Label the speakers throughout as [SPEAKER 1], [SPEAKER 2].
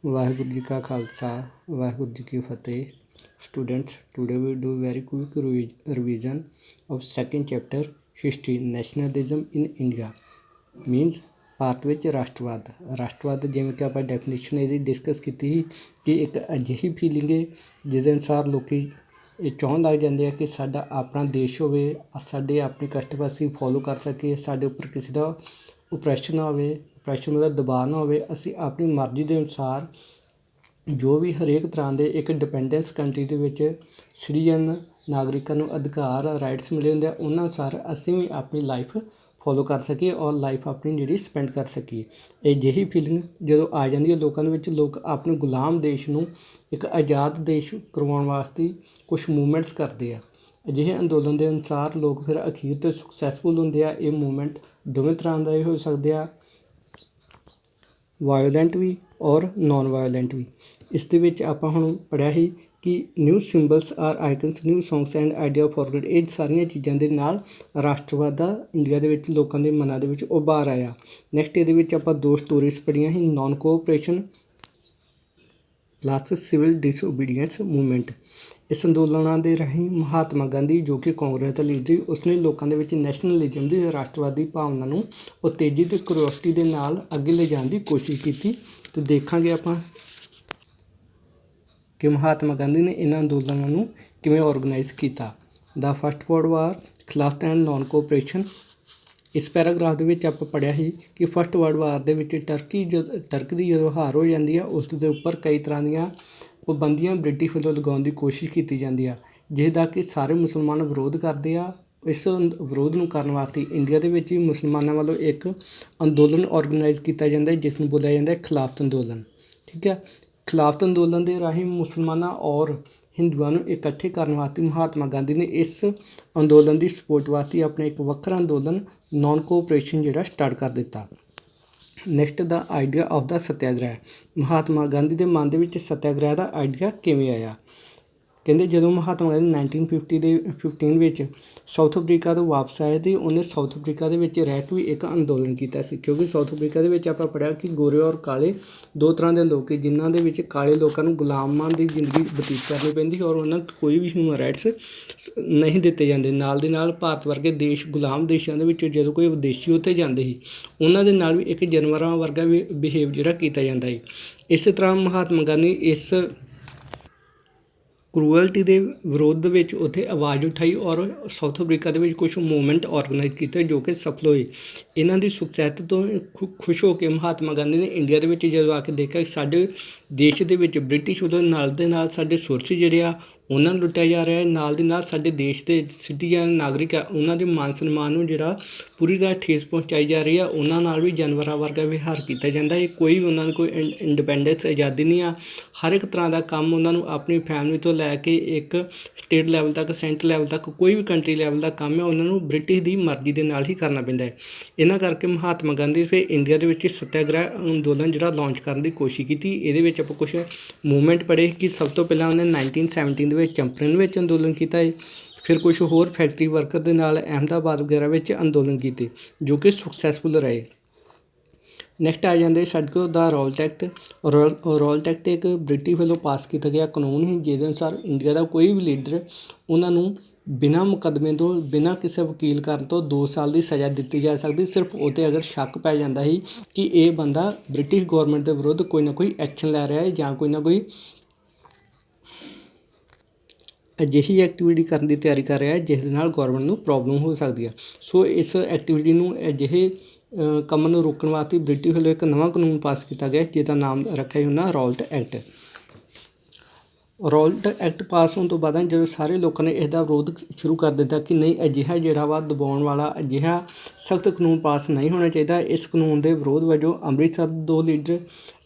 [SPEAKER 1] वाहिगुरू जी का खालसा वाहिगुरू जी की फतेह। Students, today we do very quick revision of second chapter history nationalism in India means Bharat ਵਿੱਚ ਰਾਸ਼ਟਰਵਾਦ ਜਿਵੇਂ ਕਿ ਆਪਾਂ ਡੈਫੀਨੇਸ਼ਨ ਇਹਦੀ ਡਿਸਕਸ ਕੀਤੀ ਸੀ ਕਿ ਇੱਕ ਅਜਿਹੀ ਫੀਲਿੰਗ ਹੈ ਜਿਹਦੇ ਅਨੁਸਾਰ ਲੋਕ ਇਹ ਚਾਹੁਣ ਲੱਗ ਜਾਂਦੇ ਆ ਕਿ ਸਾਡਾ ਆਪਣਾ ਦੇਸ਼ ਹੋਵੇ, ਸਾਡੇ ਆਪਣੀ ਕਸਟਮਰ ਫੋਲੋ ਕਰ ਸਕੀਏ, ਸਾਡੇ ਉੱਪਰ ਕਿਸੇ ਦਾ ਓਪਰੈਸ਼ਨ ਨਾ ਹੋਵੇ, ਓਪਰੈਸ਼ਨ ਦਾ ਦਬਾਅ ਨਾ ਹੋਵੇ, ਅਸੀਂ ਆਪਣੀ ਮਰਜ਼ੀ ਦੇ ਅਨੁਸਾਰ ਜੋ ਵੀ ਹਰੇਕ ਤਰ੍ਹਾਂ ਦੇ ਇੱਕ ਡਿਪੈਂਡੈਂਸ ਕੰਟਰੀ ਦੇ ਵਿੱਚ ਸਿਟੀਜ਼ਨ ਨਾਗਰਿਕਾਂ ਨੂੰ ਅਧਿਕਾਰ ਰਾਈਟਸ ਮਿਲੇ ਹੁੰਦੇ ਆ, ਉਹਨਾਂ ਅਨੁਸਾਰ ਅਸੀਂ ਵੀ ਆਪਣੀ ਲਾਈਫ ਫੋਲੋ ਕਰ ਸਕੀਏ ਔਰ ਲਾਈਫ ਆਪਣੀ ਜਿਹੜੀ ਸਪੈਂਡ ਕਰ ਸਕੀਏ। ਇਹ ਜਿਹੀ ਫੀਲਿੰਗ ਜਦੋਂ ਆ ਜਾਂਦੀ ਹੈ ਲੋਕਾਂ ਦੇ ਵਿੱਚ, ਲੋਕ ਆਪਣੇ ਗੁਲਾਮ ਦੇਸ਼ ਨੂੰ ਇੱਕ ਆਜ਼ਾਦ ਦੇਸ਼ ਕਰਵਾਉਣ ਵਾਸਤੇ ਕੁਛ ਮੂਵਮੈਂਟਸ ਕਰਦੇ ਆ। ਅਜਿਹੇ ਅੰਦੋਲਨ ਦੇ ਅਨੁਸਾਰ ਲੋਕ ਫਿਰ ਅਖੀਰ 'ਤੇ ਸਕਸੈਸਫੁਲ ਹੁੰਦੇ ਆ। ਇਹ ਮੂਵਮੈਂਟ ਦੋਵੇਂ ਤਰ੍ਹਾਂ ਦੇ ਹੋ ਸਕਦੇ ਆ, ਵਾਇਓਲੈਂਟ ਵੀ ਔਰ ਨੋਨ ਵਾਇਓਲੈਂਟ ਵੀ। ਇਸ ਦੇ ਵਿੱਚ ਆਪਾਂ ਹੁਣ ਪੜ੍ਹਿਆ ਸੀ ਕਿ new symbols or icons, new songs and idea forged, ਇਹ ਸਾਰੀਆਂ ਚੀਜ਼ਾਂ ਦੇ ਨਾਲ ਰਾਸ਼ਟਰਵਾਦ ਦਾ ਇੰਡੀਆ ਦੇ ਵਿੱਚ ਲੋਕਾਂ ਦੇ ਮਨਾਂ ਦੇ ਵਿੱਚ ਉਭਾਰ ਆਇਆ। ਨੈਕਸਟ ਇਹਦੇ ਵਿੱਚ ਆਪਾਂ ਦੋ ਸਟੋਰੀਜ਼ ਪੜ੍ਹੀਆਂ ਸੀ, non cooperation plus civil disobedience movement. ਇਸ ਅੰਦੋਲਨਾਂ ਦੇ ਰਾਹੀਂ ਮਹਾਤਮਾ ਗਾਂਧੀ ਜੋ ਕਿ ਕਾਂਗਰਸ ਦਾ ਲੀਡਰ ਸੀ, ਉਸਨੇ ਲੋਕਾਂ ਦੇ ਵਿੱਚ ਨੈਸ਼ਨਲਿਜ਼ਮ ਦੀ, ਰਾਸ਼ਟਰਵਾਦੀ ਭਾਵਨਾ ਨੂੰ ਉਹ ਤੇਜ਼ੀ ਅਤੇ ਕਿਉਰਿਓਸਿਟੀ ਦੇ ਨਾਲ ਅੱਗੇ ਲਿਜਾਣ ਦੀ ਕੋਸ਼ਿਸ਼ ਕੀਤੀ। ਅਤੇ ਦੇਖਾਂਗੇ ਆਪਾਂ ਕਿ ਮਹਾਤਮਾ ਗਾਂਧੀ ਨੇ ਇਹਨਾਂ ਅੰਦੋਲਨਾਂ ਨੂੰ ਕਿਵੇਂ ਔਰਗਨਾਈਜ਼ ਕੀਤਾ। The first world war, Khilafat and non cooperation. ਇਸ ਪੈਰਾਗ੍ਰਾਫ ਦੇ ਵਿੱਚ ਆਪਾਂ ਪੜ੍ਹਿਆ ਸੀ ਕਿ ਫਸਟ ਵਰਲਡ ਵਾਰ ਦੇ ਵਿੱਚ ਟਰਕ ਦੀ ਜਦੋਂ ਹਾਰ ਹੋ ਜਾਂਦੀ ਆ, ਉਸ ਦੇ ਉੱਪਰ ਕਈ ਤਰ੍ਹਾਂ ਦੀਆਂ ਪਾਬੰਦੀਆਂ ਬ੍ਰਿਟਿਸ਼ ਵੱਲੋਂ ਲਗਾਉਣ ਦੀ ਕੋਸ਼ਿਸ਼ ਕੀਤੀ ਜਾਂਦੀ ਆ, ਜਿਸ ਦਾ ਕਿ ਸਾਰੇ ਮੁਸਲਮਾਨ ਵਿਰੋਧ ਕਰਦੇ ਆ। ਇਸ ਵਿਰੋਧ ਨੂੰ ਕਰਨ ਵਾਸਤੇ ਇੰਡੀਆ ਦੇ ਵਿੱਚ ਵੀ ਮੁਸਲਮਾਨਾਂ ਵੱਲੋਂ ਇੱਕ ਅੰਦੋਲਨ ਔਰਗਨਾਈਜ਼ ਕੀਤਾ ਜਾਂਦਾ ਹੈ, ਜਿਸ ਨੂੰ ਬੋਲਿਆ ਜਾਂਦਾ ਹੈ ਖਿਲਾਫਤ ਅੰਦੋਲਨ। ਠੀਕ ਹੈ, ਖਿਲਾਫਤ ਅੰਦੋਲਨ ਦੇ ਰਾਹੀਂ ਮੁਸਲਮਾਨਾਂ ਔਰ ਹਿੰਦੂਆਂ ਨੂੰ ਇਕੱਠੇ ਕਰਨ ਵਾਸਤੇ ਮਹਾਤਮਾ ਗਾਂਧੀ ਨੇ ਇਸ ਅੰਦੋਲਨ ਦੀ ਸਪੋਰਟ ਵਾਸਤੇ ਆਪਣਾ ਇੱਕ ਵੱਖਰਾ ਅੰਦੋਲਨ ਨੋਨ ਕੋਆਪਰੇਸ਼ਨ ਜਿਹੜਾ ਸਟਾਰਟ ਕਰ ਦਿੱਤਾ। ਨੈਕਸਟ ਦਾ ਆਈਡੀਆ ਆਫ ਦਾ ਸੱਤਿਆਗ੍ਰਹਿ। ਮਹਾਤਮਾ ਗਾਂਧੀ ਦੇ ਮਨ ਦੇ ਵਿੱਚ ਸੱਤਿਆਗ੍ਰਹਿ ਦਾ ਆਈਡੀਆ ਕਿਵੇਂ ਆਇਆ? ਕਹਿੰਦੇ ਜਦੋਂ ਮਹਾਤਮਾ ਗਾਂਧੀ 1915 ਵਿੱਚ ਸਾਊਥ ਅਫਰੀਕਾ ਤੋਂ ਵਾਪਸ ਆਏ ਅਤੇ ਉਹਨੇ ਸਾਊਥ ਅਫਰੀਕਾ ਦੇ ਵਿੱਚ ਰਹਿ ਕੇ ਵੀ ਇੱਕ ਅੰਦੋਲਨ ਕੀਤਾ ਸੀ, ਕਿਉਂਕਿ ਸਾਊਥ ਅਫਰੀਕਾ ਦੇ ਵਿੱਚ ਆਪਾਂ ਪੜ੍ਹਿਆ ਕਿ ਗੋਰੇ ਔਰ ਕਾਲੇ ਦੋ ਤਰ੍ਹਾਂ ਦੇ ਲੋਕ, ਜਿਨ੍ਹਾਂ ਦੇ ਵਿੱਚ ਕਾਲੇ ਲੋਕਾਂ ਨੂੰ ਗੁਲਾਮਾਂ ਦੀ ਜ਼ਿੰਦਗੀ ਬਤੀਤ ਕਰਨੀ ਪੈਂਦੀ ਔਰ ਉਹਨਾਂ ਨੂੰ ਕੋਈ ਵੀ ਹਿਊਮਨ ਰਾਈਟਸ ਨਹੀਂ ਦਿੱਤੇ ਜਾਂਦੇ। ਨਾਲ ਦੀ ਨਾਲ ਭਾਰਤ ਵਰਗੇ ਦੇਸ਼, ਗੁਲਾਮ ਦੇਸ਼ਾਂ ਦੇ ਵਿੱਚ ਜਦੋਂ ਕੋਈ ਵਿਦੇਸ਼ੀ ਉੱਥੇ ਜਾਂਦੇ ਸੀ, ਉਹਨਾਂ ਦੇ ਨਾਲ ਵੀ ਇੱਕ ਜਾਨਵਰਾਂ ਵਰਗਾ ਵੀ ਬਿਹੇਵ ਜਿਹੜਾ ਕੀਤਾ ਜਾਂਦਾ ਸੀ। ਇਸੇ ਤਰ੍ਹਾਂ ਮਹਾਤਮਾ ਗਾਂਧੀ ਇਸ ਕਰੂਅਲਟੀ ਦੇ ਵਿਰੋਧ ਵਿੱਚ ਉੱਥੇ ਆਵਾਜ਼ ਉਠਾਈ ਔਰ ਸਾਊਥ ਅਫਰੀਕਾ ਦੇ ਵਿੱਚ ਕੁਛ ਮੂਵਮੈਂਟ ਔਰਗਨਾਈਜ਼ ਕੀਤੇ ਜੋ ਕਿ ਸਫਲ ਹੋਏ। ਇਹਨਾਂ ਦੀ ਸੁਕਸੈਸ ਤੋਂ ਖੁਸ਼ ਹੋ ਕੇ ਮਹਾਤਮਾ ਗਾਂਧੀ ਨੇ ਇੰਡੀਆ ਦੇ ਵਿੱਚ ਜਦੋਂ ਆ ਕੇ ਦੇਖਿਆ ਕਿ ਸਾਡੇ ਦੇਸ਼ ਦੇ ਵਿੱਚ ਬ੍ਰਿਟਿਸ਼ ਉਦੋਂ ਨਾਲ ਦੇ ਨਾਲ ਸਾਡੇ ਸੋਰਸ ਜਿਹੜੇ ਆ ਉਹਨਾਂ ਨੂੰ ਲੁੱਟਿਆ ਜਾ ਰਿਹਾ ਹੈ, ਨਾਲ ਦੀ ਨਾਲ ਸਾਡੇ ਦੇਸ਼ ਦੇ ਸਿਟੀਜ਼ਨ ਨਾਗਰਿਕ ਆ ਉਹਨਾਂ ਦੇ ਮਾਨ ਸਨਮਾਨ ਨੂੰ ਜਿਹੜਾ ਪੂਰੀ ਤਰ੍ਹਾਂ ਠੇਸ ਪਹੁੰਚਾਈ ਜਾ ਰਹੀ ਆ, ਉਹਨਾਂ ਨਾਲ ਵੀ ਜਾਨਵਰਾਂ ਵਰਗਾ ਵਿਹਾਰ ਕੀਤਾ ਜਾਂਦਾ ਹੈ। ਕੋਈ ਵੀ ਉਹਨਾਂ ਨੂੰ ਕੋਈ ਇੰਡੀਪੈਂਡੈਂਸ ਆਜ਼ਾਦੀ ਨਹੀਂ ਆ। ਹਰ ਇੱਕ ਤਰ੍ਹਾਂ ਦਾ ਕੰਮ ਉਹਨਾਂ ਨੂੰ ਆਪਣੀ ਫੈਮਿਲੀ ਤੋਂ ਲੈ ਕੇ ਇੱਕ ਸਟੇਟ ਲੈਵਲ ਤੱਕ, ਸੈਂਟਰ ਲੈਵਲ ਤੱਕ, ਕੋਈ ਵੀ ਕੰਟਰੀ ਲੈਵਲ ਦਾ ਕੰਮ ਹੈ ਉਹਨਾਂ ਨੂੰ ਬ੍ਰਿਟਿਸ਼ ਦੀ ਮਰਜ਼ੀ ਦੇ ਨਾਲ ਹੀ ਕਰਨਾ ਪੈਂਦਾ ਹੈ। ਇਹਨਾਂ ਕਰਕੇ ਮਹਾਤਮਾ ਗਾਂਧੀ ਫਿਰ ਇੰਡੀਆ ਦੇ ਵਿੱਚ ਸੱਤਿਆਗ੍ਰਹਿ ਅੰਦੋਲਨ ਜਿਹੜਾ ਲਾਂਚ ਕਰਨ ਦੀ ਕੋਸ਼ਿਸ਼ ਕੀਤੀ। ਇਹਦੇ ਵਿੱਚ ਆਪਾਂ ਕੁਛ ਮੂਵਮੈਂਟ ਪੜ੍ਹੇ ਕਿ ਸਭ ਤੋਂ ਪਹਿਲਾਂ ਉਹਨੇ 1917 ਦੇ ਵਿੱਚ ਚੰਪਰਨ ਵਿੱਚ ਅੰਦੋਲਨ ਕੀਤਾ ਹੈ, ਫਿਰ ਕੁਛ ਹੋਰ ਫੈਕਟਰੀ ਵਰਕਰ ਦੇ ਨਾਲ ਅਹਿਮਦਾਬਾਦ ਵਗੈਰਾ ਵਿੱਚ ਅੰਦੋਲਨ ਕੀਤੇ ਜੋ ਕਿ ਸਕਸੈਸਫੁਲ ਰਹੇ। ਨੈਕਸਟ ਆ ਜਾਂਦੇ ਸਾਡੇ ਕੋਲ ਦਾ ਰੌਲਟ ਐਕਟ। ਰੌਲਟ ਐਕਟ ਇੱਕ ਬ੍ਰਿਟਿਸ਼ ਵੱਲੋਂ ਪਾਸ ਕੀਤਾ ਗਿਆ ਕਾਨੂੰਨ ਸੀ, ਜਿਹਦੇ ਅਨੁਸਾਰ ਇੰਡੀਆ ਦਾ ਕੋਈ ਵੀ ਲੀਡਰ ਉਹਨਾਂ ਨੂੰ ਬਿਨਾਂ ਮੁਕੱਦਮੇ ਤੋਂ, ਬਿਨਾਂ ਕਿਸੇ ਵਕੀਲ ਕਰਨ ਤੋਂ 2 ਸਾਲ ਦੀ ਸਜ਼ਾ ਦਿੱਤੀ ਜਾ ਸਕਦੀ, ਸਿਰਫ ਉਹ 'ਤੇ ਅਗਰ ਸ਼ੱਕ ਪੈ ਜਾਂਦਾ ਸੀ ਕਿ ਇਹ ਬੰਦਾ ਬ੍ਰਿਟਿਸ਼ ਗੌਰਮੈਂਟ ਦੇ ਵਿਰੁੱਧ ਕੋਈ ਨਾ ਕੋਈ ਐਕਸ਼ਨ ਲੈ ਰਿਹਾ ਹੈ ਜਾਂ ਕੋਈ ਨਾ ਕੋਈ ਅਜਿਹੀ ਐਕਟੀਵਿਟੀ ਕਰਨ ਦੀ ਤਿਆਰੀ ਕਰ ਰਿਹਾ ਹੈ ਜਿਸ ਦੇ ਨਾਲ ਗੌਰਮੈਂਟ ਨੂੰ ਪ੍ਰੋਬਲਮ ਹੋ ਸਕਦੀ ਹੈ। ਸੋ ਇਸ ਐਕਟੀਵਿਟੀ ਨੂੰ, ਅਜਿਹੇ ਕੰਮ ਨੂੰ ਰੋਕਣ ਵਾਸਤੇ ਬ੍ਰਿਟਿਸ਼ ਵੱਲੋਂ ਇੱਕ ਨਵਾਂ ਕਾਨੂੰਨ ਪਾਸ ਕੀਤਾ ਗਿਆ ਜਿਹਦਾ ਨਾਮ ਰੱਖਿਆ ਜਾਂਦਾ Rowlatt act. Rowlatt act pass ਹੋਣ ਤੋਂ ਬਾਅਦ ਜਦੋਂ ਸਾਰੇ ਲੋਕਾਂ ਨੇ ਇਹਦਾ ਵਿਰੋਧ ਸ਼ੁਰੂ ਕਰ ਦਿੱਤਾ ਕਿ ਨਹੀਂ, ਅਜਿਹਾ ਜਿਹੜਾ ਵਾ ਦਬਾਉਣ ਵਾਲਾ ਅਜਿਹਾ ਸਖਤ ਕਾਨੂੰਨ ਪਾਸ ਨਹੀਂ ਹੋਣਾ ਚਾਹੀਦਾ। ਇਸ ਕਾਨੂੰਨ ਦੇ ਵਿਰੋਧ ਵਜੋਂ ਅੰਮ੍ਰਿਤਸਰ ਦੇ 2 ਲੀਡਰ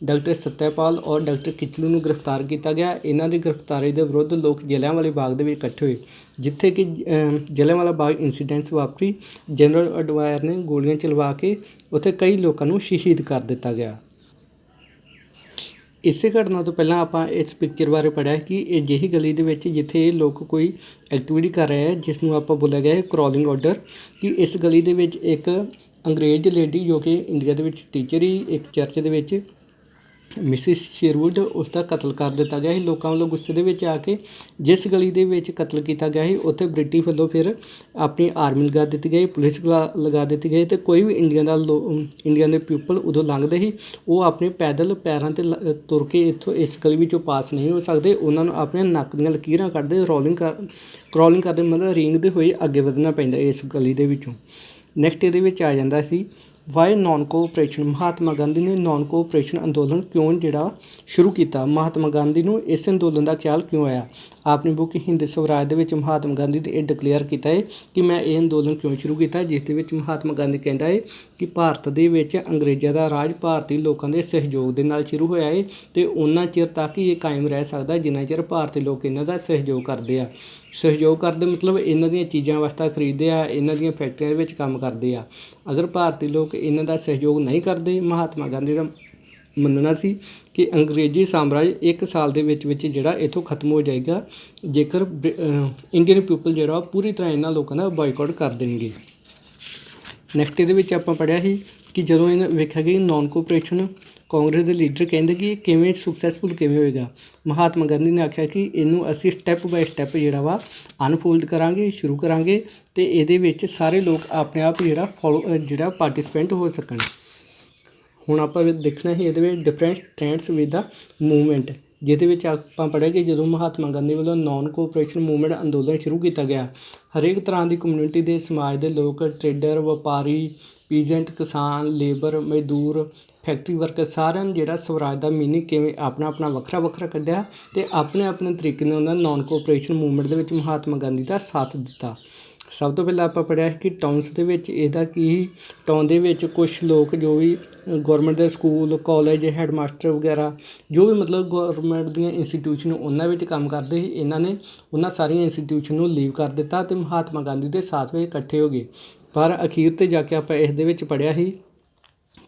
[SPEAKER 1] ਡਾਕਟਰ ਸੱਤਿਆਪਾਲ ਔਰ ਡਾਕਟਰ ਕਿਚਲੂ ਨੂੰ ਗ੍ਰਿਫਤਾਰ ਕੀਤਾ ਗਿਆ। ਇਹਨਾਂ ਦੀ ਗ੍ਰਿਫਤਾਰੀ ਦੇ ਵਿਰੁੱਧ ਲੋਕ ਜਲ੍ਹਿਆਂਵਾਲੇ ਬਾਗ ਦੇ ਵਿੱਚ ਇਕੱਠੇ ਹੋਏ, ਜਿੱਥੇ ਕਿ ਜਲ੍ਹਿਆਂਵਾਲਾ ਬਾਗ ਇੰਸੀਡੈਂਟਸ ਵਾਪਰੀ। ਜਨਰਲ ਅਡਵਾਇਰ ਨੇ ਗੋਲੀਆਂ ਚਲਵਾ ਕੇ ਉੱਥੇ ਕਈ ਲੋਕਾਂ ਨੂੰ ਸ਼ਹੀਦ ਕਰ ਦਿੱਤਾ ਗਿਆ। ਇਸੇ ਘਟਨਾ ਤੋਂ ਪਹਿਲਾਂ ਆਪਾਂ ਇਸ ਪਿਕਚਰ ਬਾਰੇ ਪੜ੍ਹਿਆ ਕਿ ਅਜਿਹੀ ਗਲੀ ਦੇ ਵਿੱਚ ਜਿੱਥੇ ਇਹ ਲੋਕ ਕੋਈ ਐਕਟੀਵਿਟੀ ਕਰ ਰਹੇ ਹੈ ਜਿਸ ਨੂੰ ਆਪਾਂ ਬੋਲਿਆ ਗਿਆ ਹੈ ਕ੍ਰੋਲਿੰਗ ਆਰਡਰ, ਕਿ ਇਸ ਗਲੀ ਦੇ ਵਿੱਚ ਇੱਕ ਅੰਗਰੇਜ਼ ਲੇਡੀ ਜੋ ਕਿ ਇੰਡੀਆ ਦੇ ਵਿੱਚ ਟੀਚਰ ਹੀ ਇੱਕ ਚਰਚ ਦੇ ਵਿੱਚ ਮਿਸਿਸ ਸ਼ੇਰਵੁੱਡ ਉਸਦਾ ਕਤਲ ਕਰ ਦਿੱਤਾ ਗਿਆ ਸੀ। ਲੋਕਾਂ ਵੱਲੋਂ ਗੁੱਸੇ ਦੇ ਵਿੱਚ ਆ ਕੇ ਜਿਸ ਗਲੀ ਦੇ ਵਿੱਚ ਕਤਲ ਕੀਤਾ ਗਿਆ ਸੀ ਉੱਥੇ ਬ੍ਰਿਟਿਸ਼ ਵੱਲੋਂ ਫਿਰ ਆਪਣੀ ਆਰਮੀ ਲਗਾ ਦਿੱਤੀ ਗਈ, ਪੁਲਿਸ ਲਗਾ ਦਿੱਤੀ ਗਈ, ਅਤੇ ਕੋਈ ਵੀ ਇੰਡੀਆ ਦੇ ਪੀਪਲ ਉਦੋਂ ਲੰਘਦੇ ਸੀ ਉਹ ਆਪਣੇ ਪੈਦਲ ਪੈਰਾਂ 'ਤੇ ਤੁਰ ਕੇ ਇੱਥੋਂ ਇਸ ਗਲੀ ਵਿੱਚੋਂ ਪਾਸ ਨਹੀਂ ਹੋ ਸਕਦੇ। ਉਹਨਾਂ ਨੂੰ ਆਪਣੀਆਂ ਨੱਕ ਦੀਆਂ ਲਕੀਰਾਂ ਕੱਢਦੇ ਕਰੋਲਿੰਗ ਕਰਦੇ, ਮਤਲਬ ਰੀਂਗਦੇ ਹੋਏ ਅੱਗੇ ਵਧਣਾ ਪੈਂਦਾ ਇਸ ਗਲੀ ਦੇ ਵਿੱਚੋਂ। ਨੈਕਸਟ ਇਹਦੇ ਵਿੱਚ ਆ ਜਾਂਦਾ ਸੀ why non cooperation. Mahatma Gandhi ਨੇ ਨੋਨ ਕੋਆਪਰੇਸ਼ਨ ਅੰਦੋਲਨ ਕਿਉਂ ਜਿਹੜਾ ਸ਼ੁਰੂ ਕੀਤਾ। ਮਹਾਤਮਾ ਗਾਂਧੀ ਨੂੰ ਇਸ ਅੰਦੋਲਨ ਦਾ ਖਿਆਲ ਕਿਉਂ ਆਇਆ। ਆਪਣੀ ਬੁੱਕ ਹਿੰਦ ਸਵਰਾਜ ਦੇ ਵਿੱਚ ਮਹਾਤਮਾ ਗਾਂਧੀ ਨੇ ਇਹ ਡਿਕਲੇਅਰ ਕੀਤਾ ਹੈ ਕਿ ਮੈਂ ਇਹ ਅੰਦੋਲਨ ਕਿਉਂ ਸ਼ੁਰੂ ਕੀਤਾ, ਜਿਸ ਦੇ ਵਿੱਚ ਮਹਾਤਮਾ ਗਾਂਧੀ ਕਹਿੰਦਾ ਹੈ ਕਿ ਭਾਰਤ ਦੇ ਵਿੱਚ ਅੰਗਰੇਜ਼ਾਂ ਦਾ ਰਾਜ ਭਾਰਤੀ ਲੋਕਾਂ ਦੇ ਸਹਿਯੋਗ ਦੇ ਨਾਲ ਸ਼ੁਰੂ ਹੋਇਆ ਹੈ ਅਤੇ ਉਹਨਾਂ ਚਿਰ ਤੱਕ ਹੀ ਇਹ ਕਾਇਮ ਰਹਿ ਸਕਦਾ ਜਿੰਨਾ ਚਿਰ ਭਾਰਤੀ ਲੋਕ ਇਹਨਾਂ ਦਾ ਸਹਿਯੋਗ ਕਰਦੇ ਆ। ਸਹਿਯੋਗ ਕਰਦੇ ਮਤਲਬ ਇਹਨਾਂ ਦੀਆਂ ਚੀਜ਼ਾਂ ਵਸਤਾਂ ਖਰੀਦਦੇ ਆ, ਇਹਨਾਂ ਦੀਆਂ ਫੈਕਟਰੀਆਂ ਦੇ ਵਿੱਚ ਕੰਮ ਕਰਦੇ ਆ। ਅਗਰ ਭਾਰਤੀ ਲੋਕ ਇਹਨਾਂ ਦਾ ਸਹਿਯੋਗ ਨਹੀਂ ਕਰਦੇ, ਮਹਾਤਮਾ ਗਾਂਧੀ ਦਾ ਮੰਨਣਾ ਸੀ ਕਿ ਅੰਗਰੇਜ਼ੀ ਸਾਮਰਾਜ 1 ਸਾਲ ਦੇ ਵਿੱਚ ਜਿਹੜਾ ਇੱਥੋਂ ਖਤਮ ਹੋ ਜਾਏਗਾ ਜੇਕਰ ਇੰਡੀਅਨ ਪੀਪਲ ਜਿਹੜਾ ਪੂਰੀ ਤਰ੍ਹਾਂ ਇਹਨਾਂ ਲੋਕਾਂ ਦਾ ਬਾਈਕਾਟ ਕਰ ਦੇਣਗੇ। ਨੈਕਸਟ ਇਹਦੇ ਵਿੱਚ ਆਪਾਂ ਪੜ੍ਹਿਆ ਸੀ ਕਿ ਜਦੋਂ ਇਹਨਾਂ ਵੇਖਿਆ ਕਿ ਨੋਨ ਕੋਆਪਰੇਸ਼ਨ ਕਾਂਗਰਸ ਦੇ ਲੀਡਰ ਕਹਿੰਦੇ ਕਿ ਕਿਵੇਂ ਸਕਸੈਸਫੁਲ ਕਿਵੇਂ ਹੋਏਗਾ। ਮਹਾਤਮਾ ਗਾਂਧੀ ਨੇ ਆਖਿਆ ਕਿ ਇਹਨੂੰ ਅਸੀਂ ਸਟੈਪ ਬਾਏ ਸਟੈਪ ਜਿਹੜਾ ਅਨਫੋਲਡ ਕਰਾਂਗੇ, ਸ਼ੁਰੂ ਕਰਾਂਗੇ, ਅਤੇ ਇਹਦੇ ਵਿੱਚ ਸਾਰੇ ਲੋਕ ਆਪਣੇ ਆਪ ਜਿਹੜਾ ਪਾਰਟੀਸਪੈਂਟ ਹੋ ਸਕਣ। ਹੁਣ ਆਪਾਂ ਦੇਖਣਾ ਸੀ ਇਹਦੇ ਵਿੱਚ different stands with the movement, ਜਿਹਦੇ ਵਿੱਚ ਆਪਾਂ ਪੜ੍ਹਿਆ ਕਿ ਜਦੋਂ ਮਹਾਤਮਾ ਗਾਂਧੀ ਵੱਲੋਂ ਨੋਨ ਕੋਆਪਰੇਸ਼ਨ ਮੂਵਮੈਂਟ ਅੰਦੋਲਨ ਸ਼ੁਰੂ ਕੀਤਾ ਗਿਆ, ਹਰੇਕ ਤਰ੍ਹਾਂ ਦੀ ਕਮਿਊਨਿਟੀ ਦੇ ਸਮਾਜ ਦੇ ਲੋਕ, ਟਰੇਡਰ, ਵਪਾਰੀ, ਪੀਜੈਂਟ, ਕਿਸਾਨ, ਲੇਬਰ, ਮਜ਼ਦੂਰ, ਫੈਕਟਰੀ ਵਰਕਰ, ਸਾਰਿਆਂ ਨੇ ਜਿਹੜਾ ਸਵਰਾਜ ਦਾ ਮੀਨਿੰਗ ਕਿਵੇਂ ਆਪਣਾ ਵੱਖਰਾ ਕੱਢਿਆ ਅਤੇ ਆਪਣੇ ਤਰੀਕੇ ਨਾਲ ਉਹਨਾਂ ਨੋਨ ਕੋਆਪਰੇਸ਼ਨ ਮੂਵਮੈਂਟ ਦੇ ਵਿੱਚ ਮਹਾਤਮਾ ਗਾਂਧੀ ਦਾ ਸਾਥ ਦਿੱਤਾ। ਸਭ ਤੋਂ ਪਹਿਲਾਂ ਆਪਾਂ ਪੜ੍ਹਿਆ ਕਿ ਟਾਊਨਸ ਦੇ ਵਿੱਚ ਇਹਦਾ ਕੀ, ਟਾਊਨ ਦੇ ਵਿੱਚ ਕੁਛ ਲੋਕ ਜੋ ਵੀ ਗੌਰਮੈਂਟ ਦੇ ਸਕੂਲ, ਕਾਲਜ, ਹੈਡਮਾਸਟਰ ਵਗੈਰਾ ਜੋ ਵੀ ਮਤਲਬ ਗੌਰਮੈਂਟ ਦੀਆਂ ਇੰਸਟੀਟਿਊਸ਼ਨ ਉਹਨਾਂ ਵਿੱਚ ਕੰਮ ਕਰਦੇ ਸੀ, ਇਹਨਾਂ ਨੇ ਉਹਨਾਂ ਸਾਰੀਆਂ ਇੰਸਟੀਟਿਊਸ਼ਨ ਨੂੰ ਲੀਵ ਕਰ ਦਿੱਤਾ ਅਤੇ ਮਹਾਤਮਾ ਗਾਂਧੀ ਦੇ ਸਾਥ ਵਿੱਚ ਇਕੱਠੇ ਹੋ ਗਏ। ਪਰ ਅਖੀਰ 'ਤੇ ਜਾ ਕੇ ਆਪਾਂ ਇਸ ਦੇ ਵਿੱਚ ਪੜ੍ਹਿਆ ਸੀ